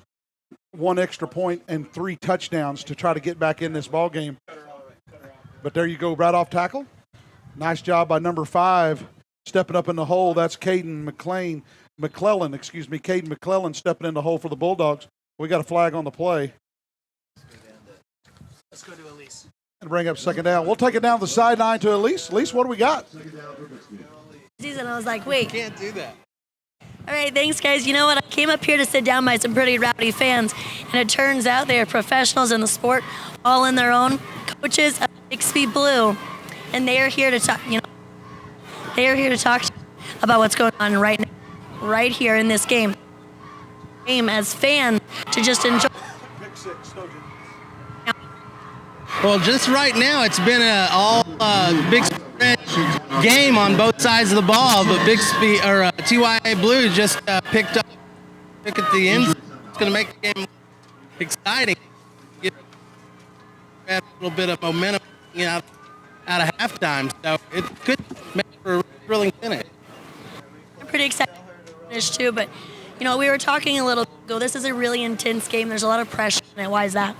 1 extra point and 3 touchdowns to try to get back in this ball game. But there you go, right off tackle. Nice job by number 5 stepping up in the hole. That's Caden McClellan, Caden McClellan stepping in the hole for the Bulldogs. We got a flag on the play. Let's go to Elise. And bring up second down. We'll take it down the sideline to Elise. Elise, what do we got? And I was like, wait. Can't do that. All right, thanks, guys. You know what? I came up here to sit down by some pretty rowdy fans, and it turns out they are professionals in the sport, all in their own. Coaches of Bixby Blue, and they are here to talk. They are here to talk about what's going on right now, right here in this game. As fans to just enjoy. Well, just right now, it's been an all Bixby game on both sides of the ball, but Bixby or TYA Blue just picked at the end. It's going to make the game exciting. Get a little bit of momentum out of halftime, so it could make for a thrilling finish. I'm pretty excited to finish too, but we were talking a little ago. This is a really intense game. There's a lot of pressure in it. Why is that?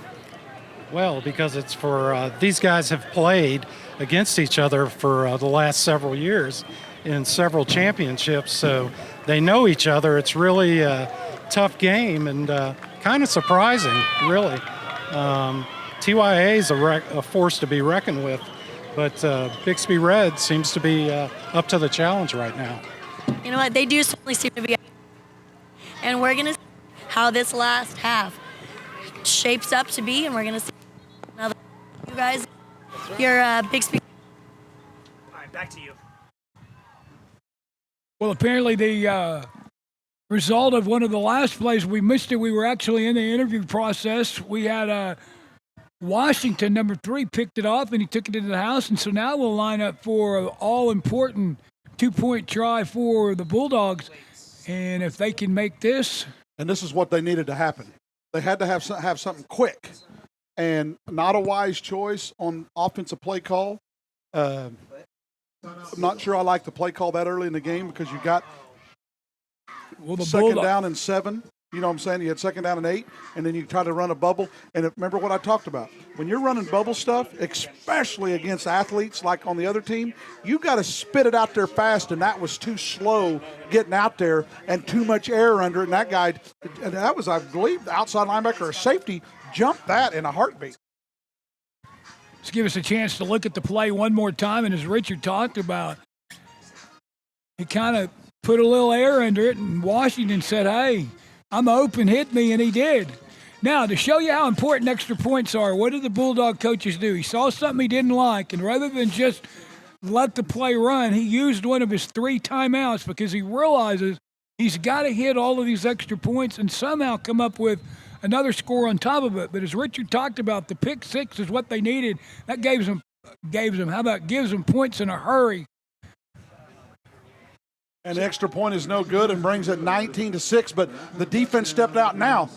Well, because it's for these guys have played against each other for the last several years in several championships, so they know each other. It's really a tough game and kind of surprising, really. TYA is a force to be reckoned with, but Bixby Red seems to be up to the challenge right now. You know what? They do certainly seem to be. And we're going to see how this last half shapes up to be, and we're going to see another. You guys, your Bixby. All right, back to you. Well, apparently the result of one of the last plays, we missed it. We were actually in the interview process. We had Washington, number 3, picked it off, and he took it into the house. And so now we'll line up for an all-important 2-point try for the Bulldogs. And if they can make this. And this is what they needed to happen. They had to have something quick. And not a wise choice on offensive play call. I'm not sure I like the play call that early in the game because you got second down and 7. You know what I'm saying? You had second down and 8, and then you try to run a bubble. And remember what I talked about. When you're running bubble stuff, especially against athletes like on the other team, you got to spit it out there fast, and that was too slow getting out there and too much air under it. And that guy, and that was, I believe, the outside linebacker or safety jumped that in a heartbeat. Let's give us a chance to look at the play one more time. And as Richard talked about, he kind of put a little air under it, and Washington said, hey, I'm open, hit me, and he did. Now, to show you how important extra points are, what did the Bulldog coaches do? He saw something he didn't like, and rather than just let the play run, he used one of his 3 timeouts because he realizes he's got to hit all of these extra points and somehow come up with another score on top of it. But as Richard talked about, the pick 6 is what they needed. That gives them points in a hurry. And the extra point is no good and brings it 19-6, but the defense stepped out now.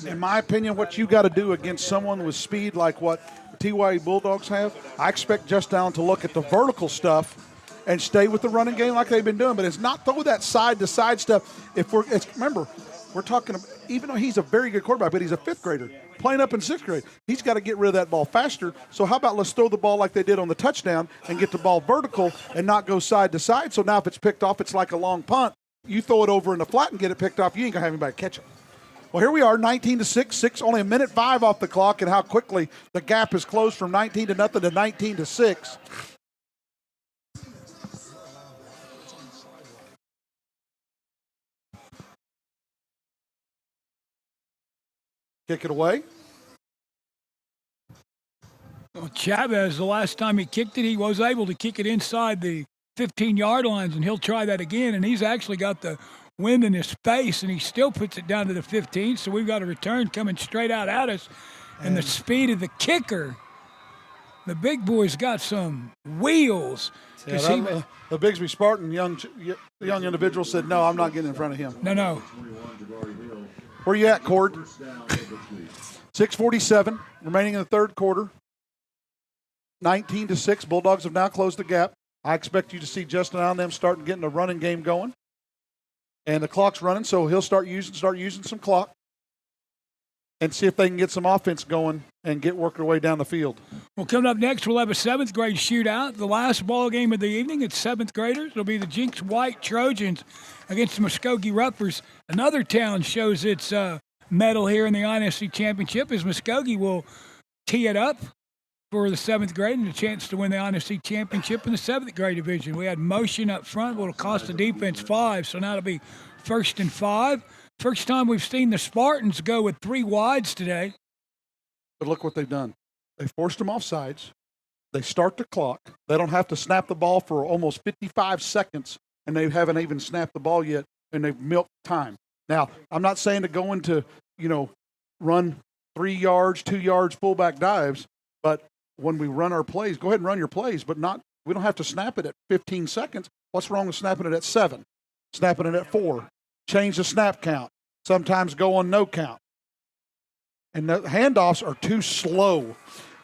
in my opinion, what you got to do against someone with speed like what TYA Bulldogs have, I expect Justin Allen to look at the vertical stuff and stay with the running game like they've been doing, but it's not throw that side-to-side stuff. Remember, we're talking, even though he's a very good quarterback, but he's a fifth grader playing up in sixth grade. He's got to get rid of that ball faster. So how about let's throw the ball like they did on the touchdown and get the ball vertical and not go side to side. So now if it's picked off, it's like a long punt. You throw it over in the flat and get it picked off, you ain't going to have anybody catch it. Well, here we are, 19-6, only a minute 5 off the clock, and how quickly the gap has closed from 19-0 to 19-6. Kick it away. Well, Chavez, the last time he kicked it, he was able to kick it inside the 15-yard lines, and he'll try that again, and he's actually got the wind in his face, and he still puts it down to the 15, so we've got a return coming straight out at us, and the speed of the kicker, the big boy's got some wheels. Yeah, the Bixby Spartan young individual said, no, I'm not getting in front of him. No. Where you at, Cord? 6:47 remaining in the third quarter. 19-6. Bulldogs have now closed the gap. I expect you to see Justin Allen them starting getting a running game going. And the clock's running, so he'll start using some clock and see if they can get some offense going and get working their way down the field. Well, coming up next, we'll have a 7th grade shootout. The last ball game of the evening, it's 7th graders. It'll be the Jinx White Trojans against the Muskogee Ruffers. Another town shows its medal here in the INFC Championship as Muskogee will tee it up for the 7th grade and a chance to win the INFC Championship in the 7th grade division. We had motion up front, but it'll cost the defense 5, so now it'll be 1st and 5. First time we've seen the Spartans go with 3 wides today. But look what they've done. They forced them off sides. They start the clock. They don't have to snap the ball for almost 55 seconds, and they haven't even snapped the ball yet, and they've milked time. Now, I'm not saying to go into, run 3 yards, 2 yards, fullback dives, but when we run our plays, go ahead and run your plays, but we don't have to snap it at 15 seconds. What's wrong with snapping it at 7? Snapping it at 4. Change the snap count. Sometimes go on no count. And the handoffs are too slow.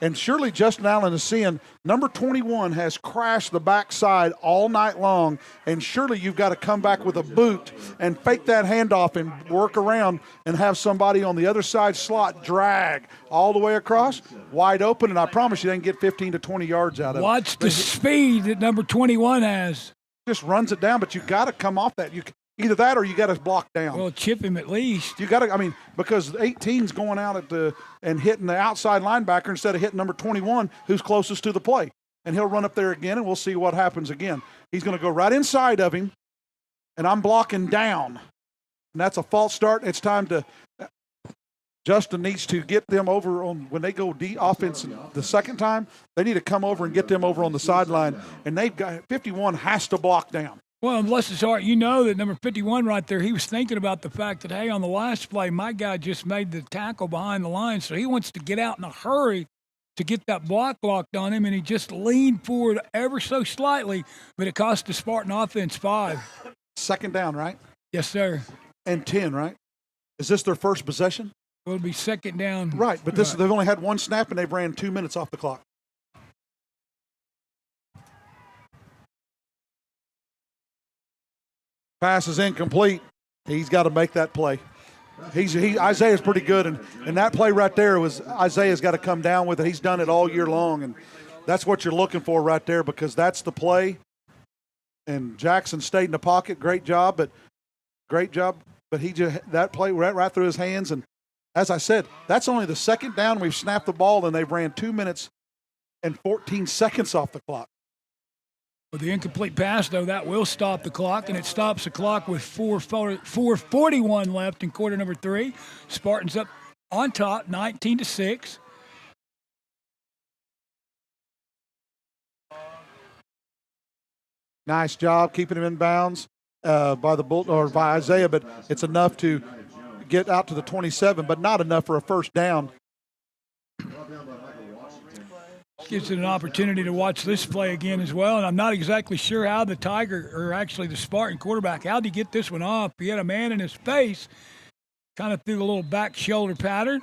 And surely Justin Allen is seeing number 21 has crashed the backside all night long, and surely you've got to come back with a boot and fake that handoff and work around and have somebody on the other side slot drag all the way across, wide open, and I promise you they can get 15 to 20 yards out of it. Watch the speed that number 21 has. Just runs it down, but you got to come off that. Either that or you got to block down. Well, chip him at least. You got to, because 18's going out and hitting the outside linebacker instead of hitting number 21, who's closest to the play. And he'll run up there again, and we'll see what happens again. He's going to go right inside of him, and I'm blocking down. And that's a false start. It's time to – Justin needs to get them over on – when they go offense the second time, they need to come over and get them over on the sideline. And they've got – 51 has to block down. Well, bless his heart, that number 51 right there, he was thinking about the fact that, hey, on the last play, my guy just made the tackle behind the line, so he wants to get out in a hurry to get that block locked on him, and he just leaned forward ever so slightly, but it cost the Spartan offense 5. Second down, right? Yes, sir. And 10, right? Is this their first possession? Well, it'll be second down. Right, but they've only had 1 snap, and they've ran 2 minutes off the clock. Pass is incomplete. He's got to make that play. Isaiah's pretty good, and that play right there was Isaiah's got to come down with it. He's done it all year long, and that's what you're looking for right there because that's the play. And Jackson stayed in the pocket. Great job, but he just that play right through his hands. And as I said, that's only the second down we've snapped the ball, and they've ran 2 minutes and 14 seconds off the clock. With the incomplete pass, though, that will stop the clock, and it stops the clock with 4:41 left in quarter number 3. Spartans up on top, 19-6. Nice job keeping him in bounds by Isaiah, but it's enough to get out to the 27, but not enough for a first down. Gives it an opportunity to watch this play again as well. And I'm not exactly sure how the Spartan quarterback, how did he get this one off? He had a man in his face. kind of threw a little back shoulder pattern.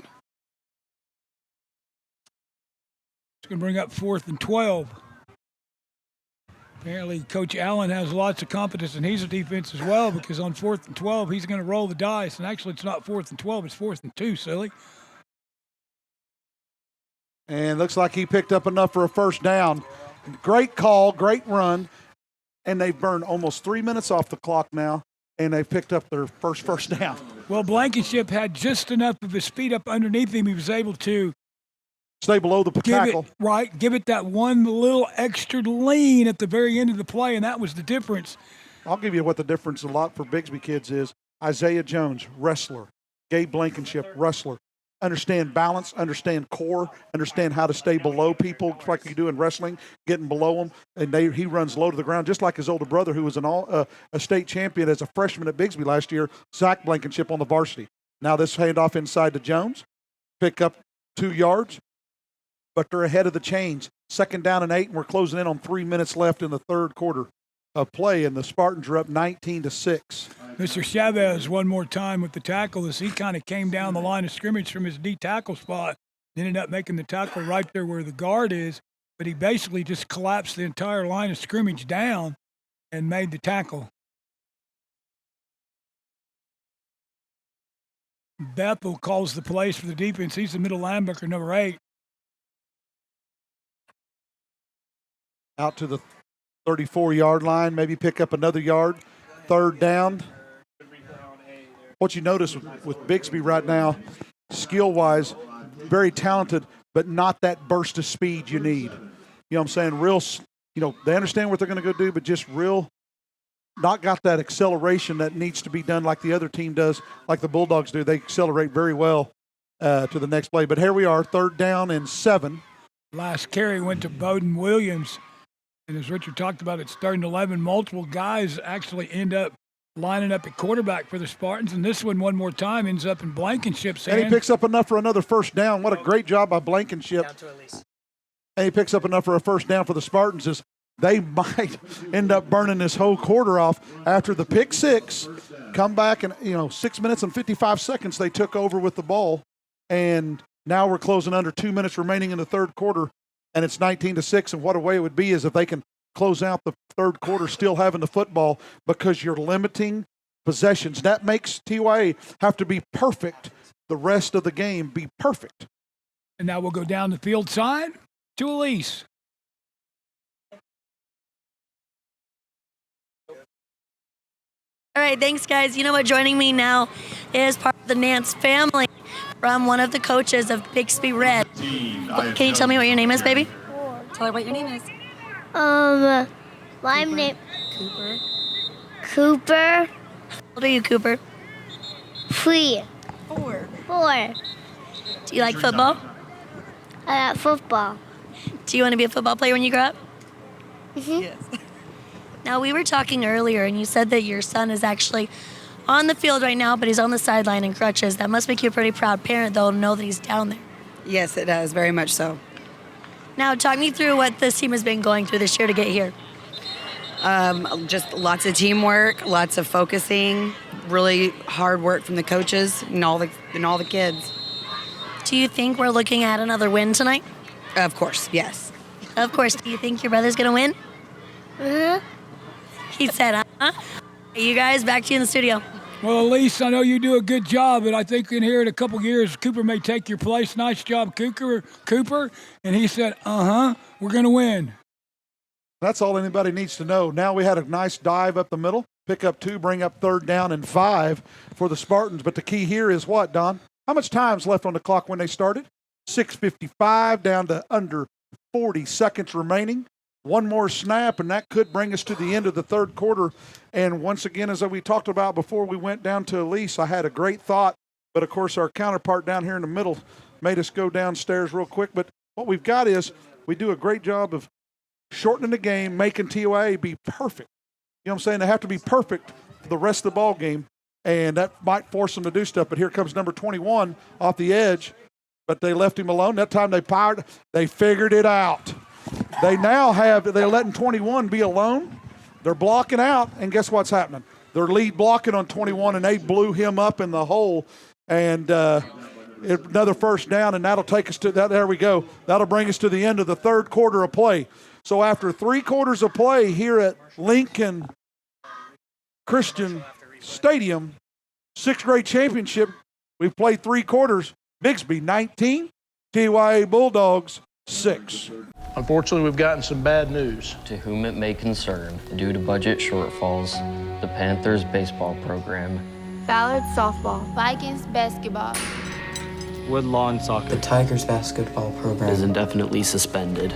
It's going to bring up 4th and 12. Apparently, Coach Allen has lots of confidence in his defense as well, because on 4th and 12, he's going to roll the dice. And actually, it's not 4th and 12, it's 4th and 2, silly. And looks like he picked up enough for a first down. Great call, great run. And they've burned almost 3 minutes off the clock now, and they've picked up their first down. Well, Blankenship had just enough of his speed up underneath him. He was able to stay below the tackle. Give it that one little extra lean at the very end of the play, and that was the difference. I'll give you what the difference a lot for Bixby kids is. Isaiah Jones, wrestler. Gabe Blankenship, wrestler. Understand balance, understand core, understand how to stay below people like you do in wrestling, getting below them. And he runs low to the ground, just like his older brother, who was a state champion as a freshman at Bixby last year, Zach Blankenship on the varsity. Now this handoff inside to Jones. Pick up 2 yards, but they're ahead of the chains. 2nd down and 8, and we're closing in on 3 minutes left in the third quarter of play, and the Spartans are up 19-6. Mr. Chavez one more time with the tackle as he kind of came down the line of scrimmage from his D tackle spot, ended up making the tackle right there where the guard is, but he basically just collapsed the entire line of scrimmage down and made the tackle. Bethel calls the plays for the defense. He's the middle linebacker, number 8. Out to the 34-yard line, maybe pick up another yard. 3rd down. What you notice with Bixby right now, skill-wise, very talented, but not that burst of speed you need. You know what I'm saying? Real, they understand what they're going to go do, but just not got that acceleration that needs to be done like the other team does, like the Bulldogs do. They accelerate very well to the next play. But here we are, 3rd down and 7. Last carry went to Bowden Williams. And as Richard talked about, it's 3rd and 11. Multiple guys actually end up lining up at quarterback for the Spartans. And this one more time, ends up in Blankenship's hand. And he picks up enough for another first down. What a great job by Blankenship. And he picks up enough for a first down for the Spartans. As they might end up burning this whole quarter off after the pick 6. Come back and, 6 minutes and 55 seconds they took over with the ball. And now we're closing under 2 minutes remaining in the third quarter. And it's 19-6, and what a way it would be is if they can close out the third quarter still having the football, because you're limiting possessions. That makes TYA have to be perfect the rest of the game, be perfect. And now we'll go down the field side to Elise. All right, thanks, guys. You know what? Joining me now is part of the Nance family from one of the coaches of Bixby Red. Can you tell me what your name is, baby? Tell her what your name is. My name Cooper. How old are you, Cooper? 3. 4. 4. Do you like football? I like football. Do you want to be a football player when you grow up? Mm-hmm. Yes. Now, we were talking earlier, and you said that your son is actually on the field right now, but he's on the sideline in crutches. That must make you a pretty proud parent, though, to know that he's down there. Yes, it does, very much so. Now, talk me through what this team has been going through this year to get here. Just lots of teamwork, lots of focusing, really hard work from the coaches and all the kids. Do you think we're looking at another win tonight? Of course, yes. Of course. Do you think your brother's going to win? Mm-hmm. He said, You guys, back to you in the studio. Well, Elise, I know you do a good job, but I think in here in a couple years, Cooper may take your place. Nice job, Cooper. And he said, we're going to win. That's all anybody needs to know. Now we had a nice dive up the middle, pick up 2, bring up 3rd down and 5 for the Spartans. But the key here is what, Don? How much time's left on the clock when they started? 6:55, down to under 40 seconds remaining. One more snap, and that could bring us to the end of the third quarter. And once again, as we talked about before we went down to Elise, I had a great thought, but of course our counterpart down here in the middle made us go downstairs real quick. But what we've got is we do a great job of shortening the game, making TYA be perfect. You know what I'm saying? They have to be perfect for the rest of the ball game, and that might force them to do stuff. But here comes number 21 off the edge, but they left him alone. That time they figured it out. They're letting 21 be alone. They're blocking out, and guess what's happening? They're lead blocking on 21, and they blew him up in the hole. And another first down, and that'll take us to that. There we go. That'll bring us to the end of the third quarter of play. So after 3 quarters of play here at Lincoln Christian Stadium, 6th grade championship, we've played 3 quarters. Bixby 19, TYA Bulldogs 6. Unfortunately, we've gotten some bad news. To whom it may concern, due to budget shortfalls, the Panthers baseball program, Ballard softball. Vikings basketball. Woodlawn soccer. The Tigers basketball program is indefinitely suspended.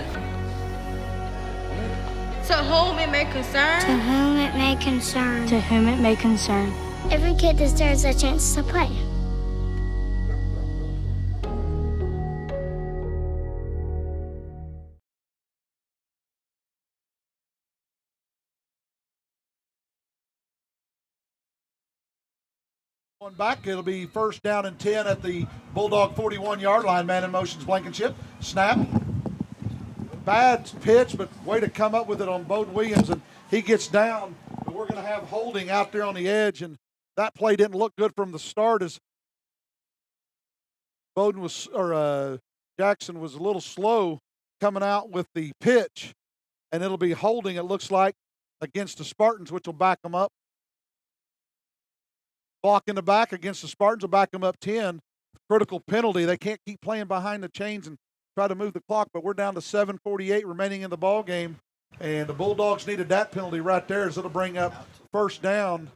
To whom it may concern. To whom it may concern. To whom it may concern. Every kid deserves a chance to play. Going back, it'll be first down and 10 at the Bulldog 41-yard line. Man in motion's Blankenship. Snap. Bad pitch, but way to come up with it on Bowden Williams, and he gets down. But we're going to have holding out there on the edge, and that play didn't look good from the start as Jackson was a little slow coming out with the pitch, and it'll be holding, it looks like, against the Spartans, which will back them up. Block in the back against the Spartans will back them up 10. Critical penalty. They can't keep playing behind the chains and try to move the clock, but we're down to 7:48 remaining in the ball game, and the Bulldogs needed that penalty right there, as it'll bring up first down.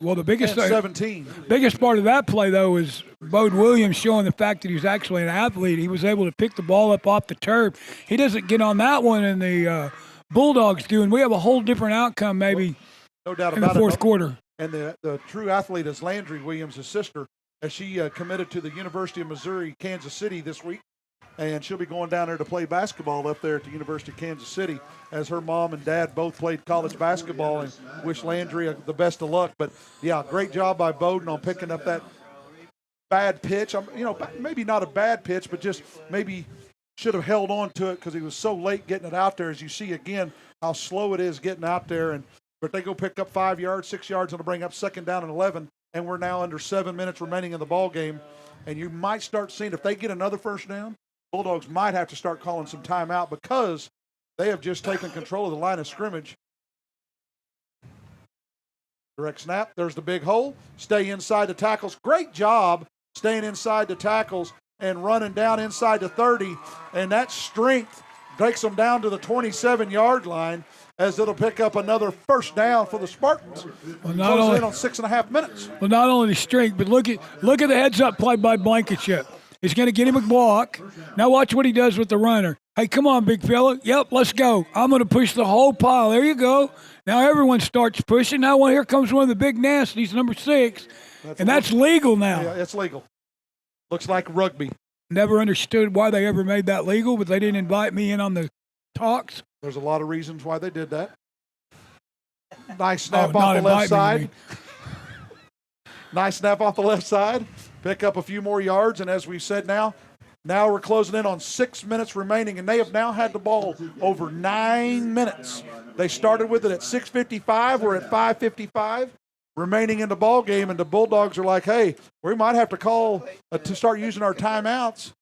Well, the biggest 17. Biggest part of that play, though, is Bowden Williams showing the fact that he's actually an athlete. He was able to pick the ball up off the turf. He doesn't get on that one, and the Bulldogs do, and we have a whole different outcome maybe no doubt in the about fourth it. quarter. And the true athlete is Landry Williams, his sister, as she committed to the University of Missouri, Kansas City this week. And she'll be going down there to play basketball up there at the University of Kansas City, as her mom and dad both played college basketball, and wish Landry the best of luck. But, yeah, great job by Bowden on picking up that bad pitch. Maybe not a bad pitch, but just maybe should have held on to it because he was so late getting it out there. As you see, again, how slow it is getting out there. But they go pick up 5 yards, 6 yards, and it'll bring up second down and 11. And we're now under 7 minutes remaining in the ball game. And you might start seeing, if they get another first down, Bulldogs might have to start calling some timeout because they have just taken control of the line of scrimmage. Direct snap. There's the big hole. Stay inside the tackles. Great job staying inside the tackles and running down inside the 30. And that strength takes them down to the 27-yard line, as it'll pick up another first down for the Spartans. Well, closing in on 6.5 minutes. Well, not only the strength, but look at the heads-up play by Blankenship. He's going to get him a block. Now watch what he does with the runner. Hey, come on, big fella. Yep, let's go. I'm going to push the whole pile. There you go. Now everyone starts pushing. Now here comes one of the big nasties, number 6. That's legal now. Yeah, it's legal. Looks like rugby. Never understood why they ever made that legal, but they didn't invite me in on the talks. There's a lot of reasons why they did that. Nice snap off the left side. Nice snap off the left side. Pick up a few more yards, and as we've said now we're closing in on 6 minutes remaining, and they have now had the ball over 9 minutes. They started with it at 6:55. We're at 5:55 remaining in the ball game, and the Bulldogs are like, hey, we might have to call to start using our timeouts.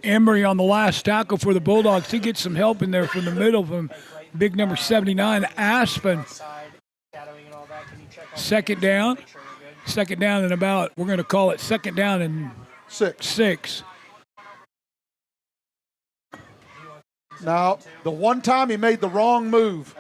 Emery on the last tackle for the Bulldogs. He gets some help in there from the middle from big number 79, Aspen. Second down and about, we're going to call it second down and 6. Now, the one time he made the wrong move.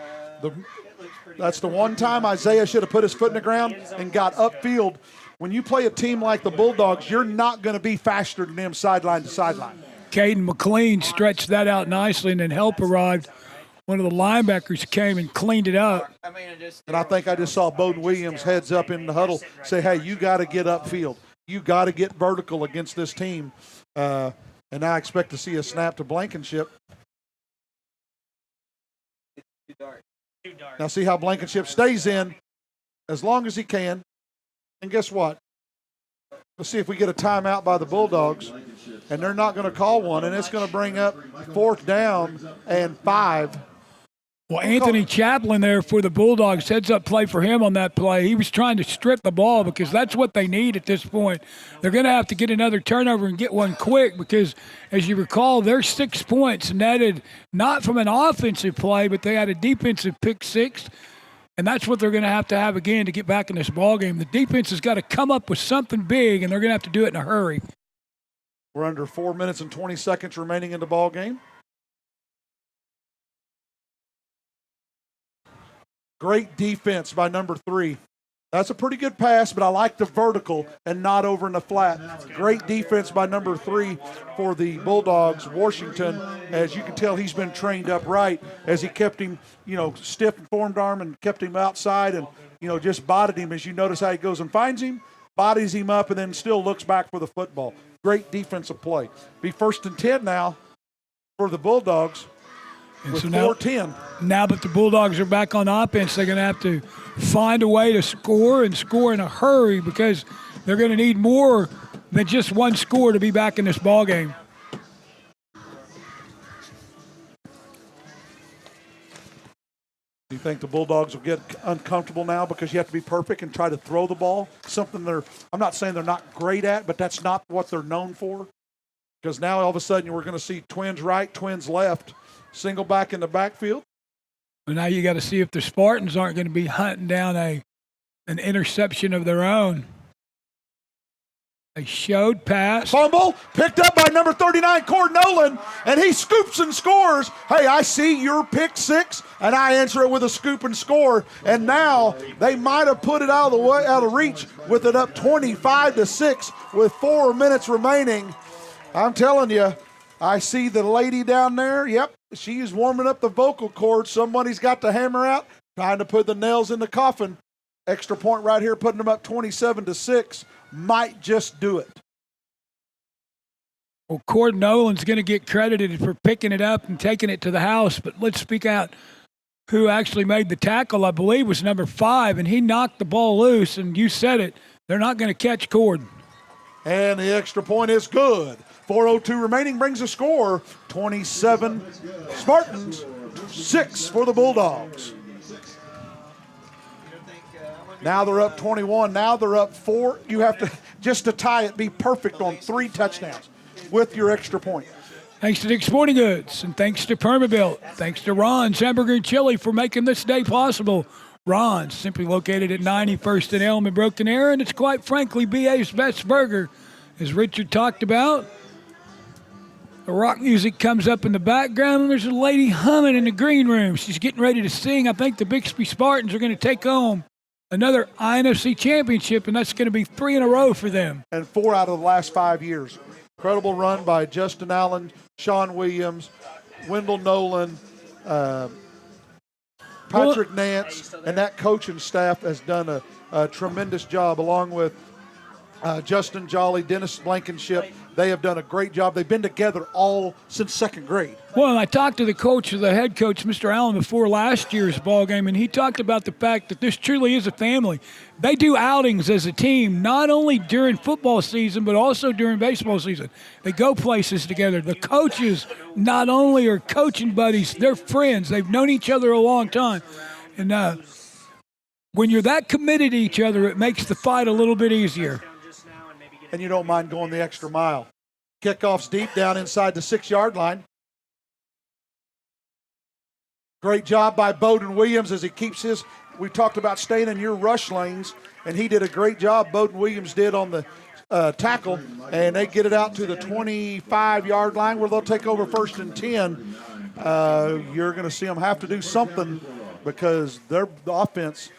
That's the one time Isaiah should have put his foot in the ground and got upfield. When you play a team like the Bulldogs, you're not going to be faster than them sideline to sideline. Caden McLean stretched that out nicely, and then help arrived. One of the linebackers came and cleaned it up. And I think I just saw Bowden Williams heads up in the huddle say, hey, you got to get upfield. You got to get vertical against this team. And I expect to see a snap to Blankenship. Now see how Blankenship stays in as long as he can. And guess what? Let's see if we get a timeout by the Bulldogs. And they're not going to call one. And it's going to bring up fourth down and 5. Well, Anthony Chaplin there for the Bulldogs, heads-up play for him on that play. He was trying to strip the ball because that's what they need at this point. They're going to have to get another turnover and get one quick because, as you recall, they're 6 points netted not from an offensive play, but they had a defensive pick six, and that's what they're going to have again to get back in this ball game. The defense has got to come up with something big, and they're going to have to do it in a hurry. We're under 4 minutes and 20 seconds remaining in the ball game. Great defense by number 3. That's a pretty good pass, but I like the vertical and not over in the flat. Great defense by number 3 for the Bulldogs. Washington, as you can tell, he's been trained up right as he kept him, stiff and formed arm and kept him outside and, just bodied him. As you notice how he goes and finds him, bodies him up, and then still looks back for the football. Great defensive play. Be 1st and 10 now for the Bulldogs. With so 4-10. Now that the Bulldogs are back on offense, they're going to have to find a way to score and score in a hurry because they're going to need more than just one score to be back in this ball game. Do you think the Bulldogs will get uncomfortable now because you have to be perfect and try to throw the ball? Something I'm not saying they're not great at, but that's not what they're known for. Because now all of a sudden we're going to see twins right, twins left. Single back in the backfield. Well, now you got to see if the Spartans aren't going to be hunting down an interception of their own. A showed pass. Fumble picked up by number 39, Cord Nolan, and he scoops and scores. Hey, I see your pick six, and I answer it with a scoop and score. And now they might have put it out of reach with it up 25-6 with 4 minutes remaining. I'm telling you, I see the lady down there. Yep, she's warming up the vocal cords. Somebody's got the hammer out, trying to put the nails in the coffin. Extra point right here, putting them up 27-6. Might just do it. Well, Cord Nolan's going to get credited for picking it up and taking it to the house, but let's speak out who actually made the tackle, I believe, was number 5, and he knocked the ball loose, and you said it. They're not going to catch Cord. And the extra point is good. 4:02 remaining brings a score, 27 Spartans, 6 for the Bulldogs. Now they're up 21. Now they're up 4. You have to, just to tie it, be perfect on 3 touchdowns with your extra point. Thanks to Dick's Sporting Goods, and thanks to Permabuilt. Thanks to Ron's Hamburger and Chili for making this day possible. Ron's, simply located at 91st and Elm in Broken Arrow, and it's quite frankly BA's best burger. As Richard talked about, the rock music comes up in the background, and there's a lady humming in the green room. She's getting ready to sing. I think the Bixby Spartans are going to take home another INFC championship, and that's going to be 3 in a row for them. And 4 out of the last 5 years. Incredible run by Justin Allen, Sean Williams, Wendell Nolan, Patrick Nance, and that coaching staff has done a tremendous job, along with Justin Jolly, Dennis Blankenship. They have done a great job. They've been together all since 2nd grade. Well, and I talked to the head coach, Mr. Allen, before last year's ball game, and he talked about the fact that this truly is a family. They do outings as a team, not only during football season, but also during baseball season. They go places together. The coaches not only are coaching buddies, they're friends. They've known each other a long time. And when you're that committed to each other, it makes the fight a little bit easier. And you don't mind going the extra mile. Kickoff's deep down inside the 6-yard line. Great job by Bowden Williams as he keeps his, we talked about staying in your rush lanes, and he did a great job, Bowden Williams did on the tackle, and they get it out to the 25-yard line where they'll take over 1st and 10. You're going to see them have to do something because the offense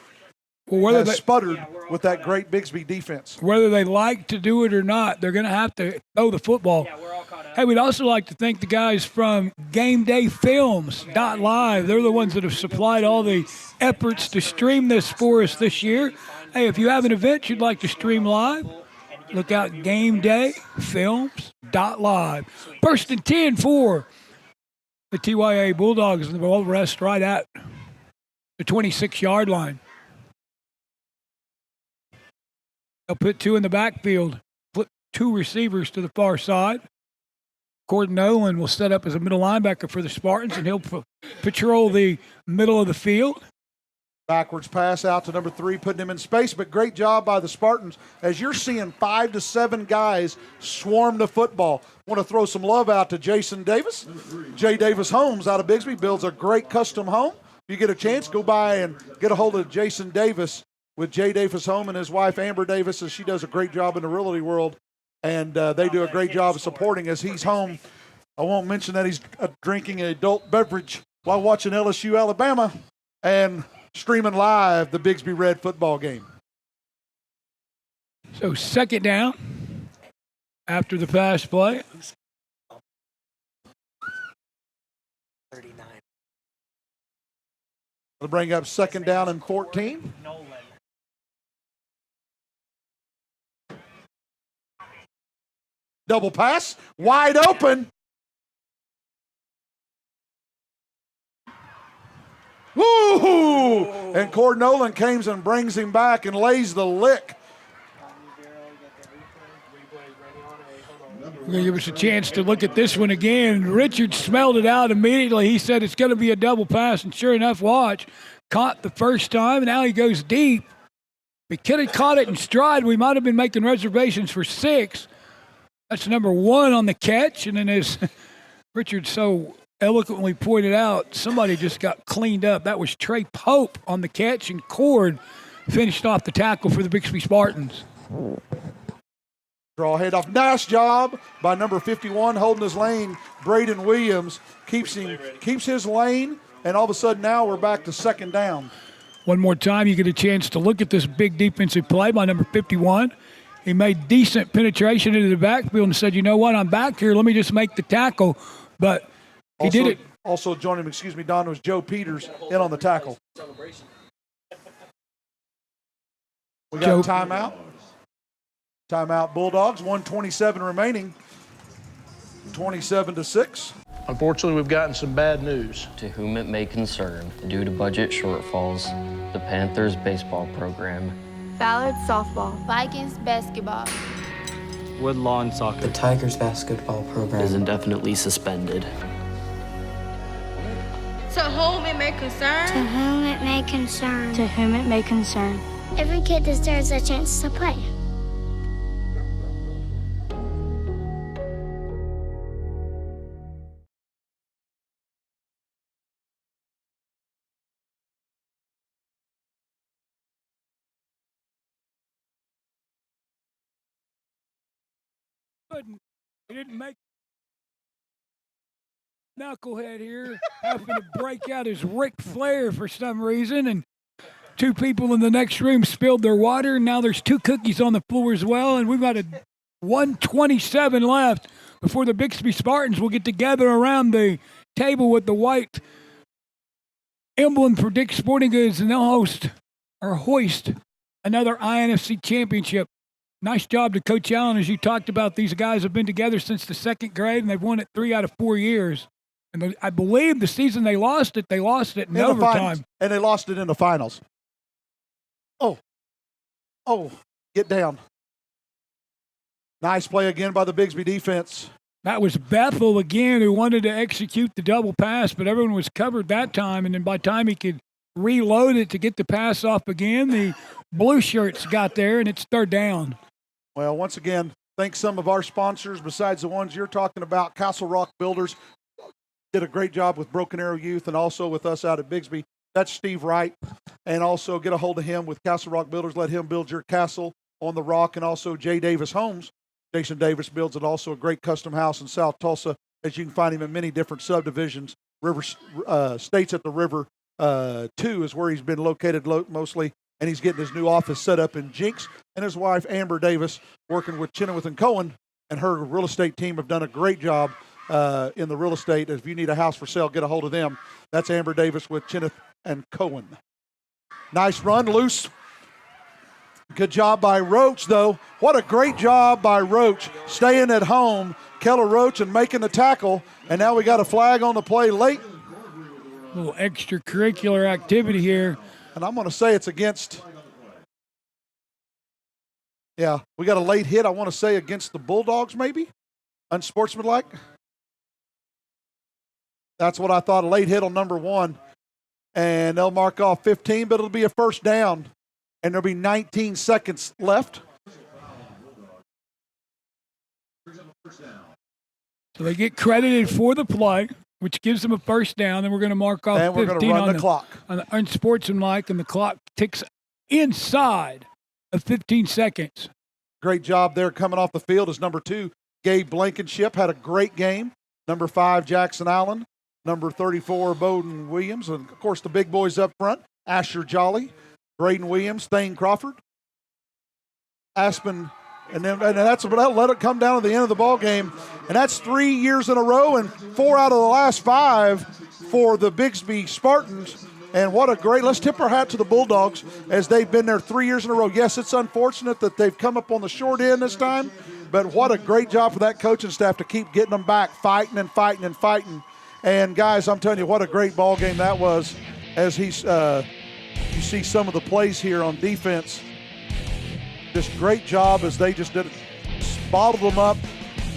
has sputtered with that great Bixby defense. Whether they like to do it or not, they're going to have to throw the football. Hey, we'd also like to thank the guys from Game Day Films.live. They're the ones that have supplied all the efforts to stream this for us this year. Hey, if you have an event you'd like to stream live, look out Game Day Films.live. 1st and 10 for the TYA Bulldogs, and the ball rest right at the 26-yard line. They'll put 2 in the backfield, flip 2 receivers to the far side. Cord Nolan will set up as a middle linebacker for the Spartans, and he'll patrol the middle of the field. Backwards pass out to number 3, putting him in space, but great job by the Spartans as you're seeing 5 to 7 guys swarm the football. Want to throw some love out to Jason Davis. J. Davis Homes out of Bixby builds a great custom home. If you get a chance, go by and get a hold of Jason Davis with J. Davis Home and his wife Amber Davis, as she does a great job in the realty world, and they do a great job of supporting as he's home. I won't mention that he's drinking an adult beverage while watching LSU Alabama and streaming live the Bixby Red football game. So second down after the pass play. 39. They'll bring up second down and 14. Double pass, wide open. Woo! And Cord Nolan comes and brings him back and lays the lick. We're going to give us a chance to look at this one again. Richard smelled it out immediately. He said it's going to be a double pass, and sure enough, watch. Caught the first time, and now he goes deep. If he could have caught it in stride, we might have been making reservations for 6. That's number 1 on the catch, and then as Richard so eloquently pointed out, somebody just got cleaned up. That was Trey Pope on the catch, and Cord finished off the tackle for the Bixby Spartans. Draw head off. Nice job by number 51 holding his lane. Braden Williams keeps his lane, and all of a sudden now we're back to second down. One more time, you get a chance to look at this big defensive play by number 51. He made decent penetration into the backfield and said, you know what, I'm back here. Let me just make the tackle. But he did it. Also joining him, Don, was Joe Peters in on the tackle. We got a timeout. Timeout Bulldogs, 1:27 remaining. 27-6. Unfortunately, we've gotten some bad news. To whom it may concern, due to budget shortfalls, the Panthers baseball program, Ballard softball. Vikings basketball. Woodlawn soccer. The Tigers basketball program is indefinitely suspended. To whom it may concern. To whom it may concern. To whom it may concern. Every kid deserves a chance to play. He didn't make knucklehead here having to break out his Ric Flair for some reason, and 2 people in the next room spilled their water, and now there's 2 cookies on the floor as well, and we've got a 1:27 left before the Bixby Spartans will get together around the table with the white emblem for Dick's Sporting Goods, and they'll hoist another INFC championship. Nice job to Coach Allen. As you talked about, these guys have been together since the 2nd grade, and they've won it 3 out of 4 years. And I believe the season they lost it in overtime. And they lost it in the finals. Oh, get down. Nice play again by the Bixby defense. That was Bethel again who wanted to execute the double pass, but everyone was covered that time. And then by the time he could reload it to get the pass off again, the blue shirts got there, and it's 3rd down. Well, once again, thanks some of our sponsors besides the ones you're talking about. Castle Rock Builders did a great job with Broken Arrow Youth and also with us out at Bixby. That's Steve Wright. And also get a hold of him with Castle Rock Builders. Let him build your castle on the rock. And also J. Davis Homes. Jason Davis builds it, also a great custom house in South Tulsa, as you can find him in many different subdivisions. River States at the River 2 is where he's been located mostly, and he's getting his new office set up in Jinx. And his wife, Amber Davis, working with Chenoweth and Cohen, and her real estate team have done a great job in the real estate. If you need a house for sale, get a hold of them. That's Amber Davis with Chenoweth and Cohen. Nice run, loose. Good job by Roach, though. What a great job by Roach, staying at home. Keller Roach and making the tackle, and now we got a flag on the play late. A little extracurricular activity here. And I'm going to say it's against, we got a late hit, I want to say, against the Bulldogs maybe? Unsportsmanlike? That's what I thought. A late hit on number 1. And they'll mark off 15, but it'll be a first down. And there'll be 19 seconds left. So they get credited for the play, which gives them a first down. And we're going to mark off 15 we're going to run the clock. On the unsportsmanlike, and the clock ticks inside of 15 seconds. Great job there coming off the field is number 2, Gabe Blankenship. Had a great game. Number 5, Jackson Allen. Number 34, Bowden Williams. And, of course, the big boys up front, Asher Jolly, Braden Williams, Thane Crawford, Aspen. And that'll let it come down to the end of the ball game. And that's 3 years in a row and 4 out of the last 5 for the Bixby Spartans. And what a great, let's tip our hat to the Bulldogs as they've been there 3 years in a row. Yes, it's unfortunate that they've come up on the short end this time, but what a great job for that coaching staff to keep getting them back, fighting and fighting and fighting. And guys, I'm telling you, what a great ball game that was as you see some of the plays here on defense. Just great job as they just did it, bottled them up,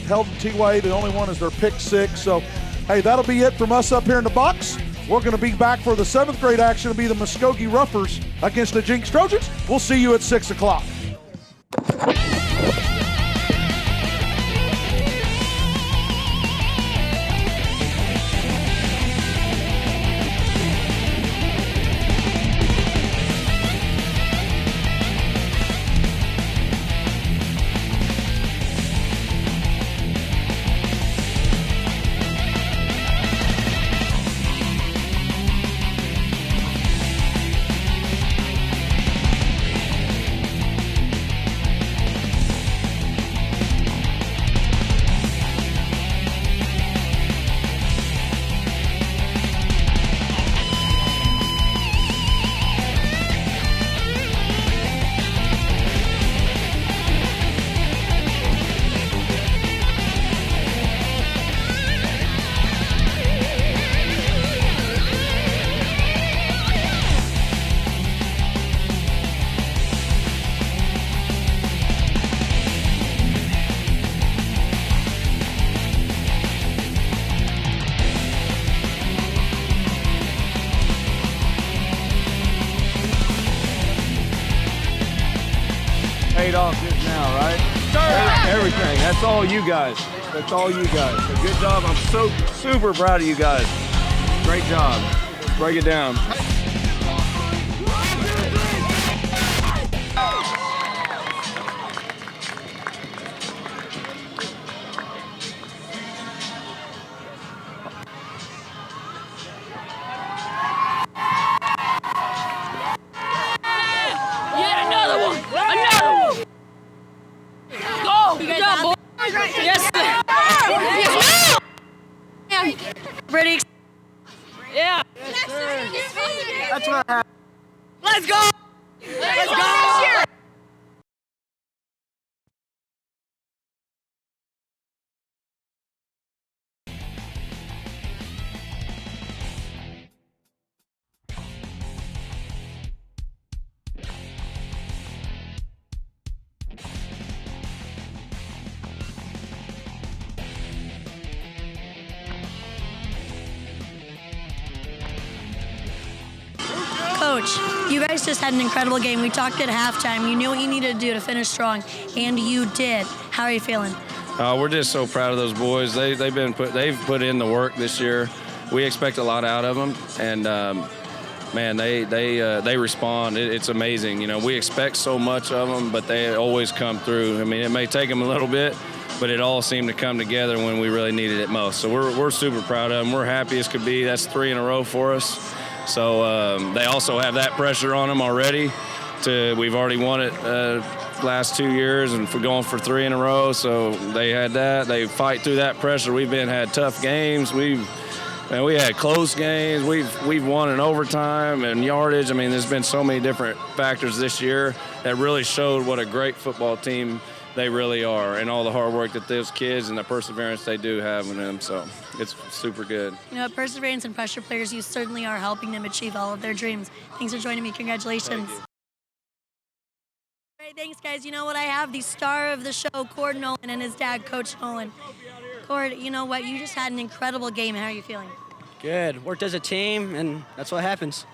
held them TYA. The only one is their pick 6. So, hey, that'll be it from us up here in the box. We're going to be back for the 7th grade action. It'll be the Muskogee Ruffers against the Jinx Trojans. We'll see you at 6 o'clock. Paid off just now, right? Everything. That's all you guys. That's all you guys. So good job. I'm so super proud of you guys. Great job. Break it down. Pretty. Yeah. That's what happened. Let's go. Let's go. Coach, you guys just had an incredible game. We talked at halftime. You knew what you needed to do to finish strong, and you did. How are you feeling? We're just so proud of those boys. They've put in the work this year. We expect a lot out of them, and man, they respond. It's amazing. You know, we expect so much of them, but they always come through. I mean, it may take them a little bit, but it all seemed to come together when we really needed it most. So we're super proud of them. We're happy as could be. That's 3 in a row for us. So they also have that pressure on them already. We've already won it last 2 years and for going for 3 in a row. So they had that. They fight through that pressure. We've had tough games. We had close games. We've won in overtime and yardage. I mean, there's been so many different factors this year that really showed what a great football team they really are, and all the hard work that those kids and the perseverance they do have in them. So it's super good. You know, perseverance and pressure players, you certainly are helping them achieve all of their dreams. Thanks for joining me. Congratulations. Thank you. Great, thanks, guys. You know what? I have the star of the show, Cord Nolan, and his dad, Coach Nolan. Cord, you know what? You just had an incredible game. How are you feeling? Good. Worked as a team, and that's what happens.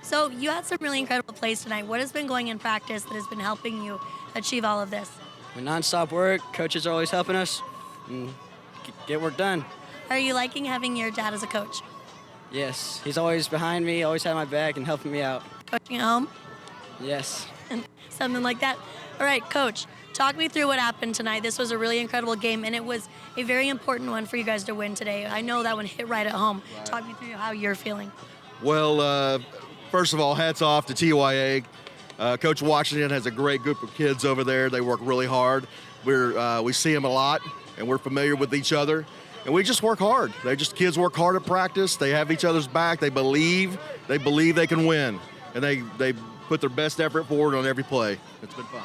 So you had some really incredible plays tonight. What has been going in practice that has been helping you achieve all of this? We nonstop work. Coaches are always helping us and get work done. Are you liking having your dad as a coach? Yes. He's always behind me, always had my back, and helping me out. Coaching at home? Yes. Something like that. All right, Coach, talk me through what happened tonight. This was a really incredible game, and it was a very important one for you guys to win today. I know that one hit right at home. Right. Talk me through how you're feeling. Well, first of all, hats off to TYA. Coach Washington has a great group of kids over there. They work really hard. We see them a lot, and we're familiar with each other. And we just work hard. Kids work hard at practice. They have each other's back. They believe they can win. And they put their best effort forward on every play. It's been fun.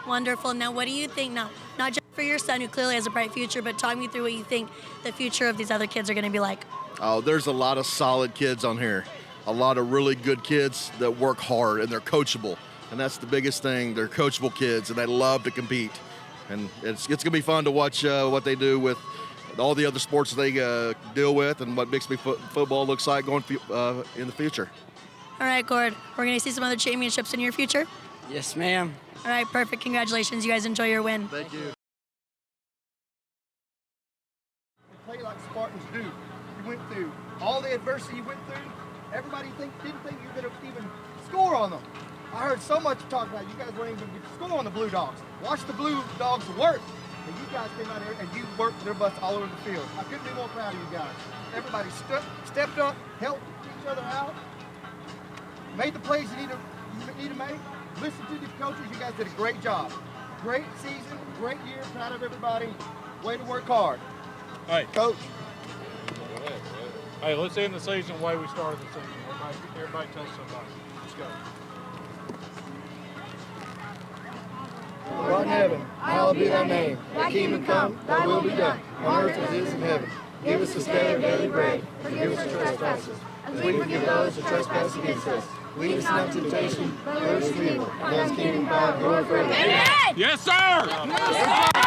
Wonderful. Now, what do you think now? Not just for your son, who clearly has a bright future, but talk me through what you think the future of these other kids are going to be like. Oh, there's a lot of solid kids on here. A lot of really good kids that work hard, and they're coachable. And that's the biggest thing. They're coachable kids, and they love to compete. And it's going to be fun to watch what they do with all the other sports they deal with, and what Bixby football looks like going in the future. All right, Gord, we're going to see some other championships in your future? Yes, ma'am. All right, perfect. Congratulations. You guys enjoy your win. Thank you. Play like Spartans do. You went through all the adversity you went through. Everybody didn't think you were going to even score on them. I heard so much talk about you guys weren't even going to score on the Blue Dogs. Watch the Blue Dogs work. And you guys came out here and you worked their butts all over the field. I couldn't be more proud of you guys. Everybody stepped up, helped each other out, made the plays you need to make. Listen to the coaches. You guys did a great job. Great season, great year. Proud of everybody. Way to work hard. Hey, Coach. Hey, let's end the season the way we started the season. Everybody touch somebody. Let's go. God in heaven, hallowed be thy name. Thy kingdom come, thy will be done, on earth as it is in heaven. Give us this day our daily bread. Forgive us our trespasses, as we forgive those who trespass against us. Lead us not into temptation, but deliver us from evil. God's kingdom, power, and glory forever. Amen. Yes, sir. Yes, sir.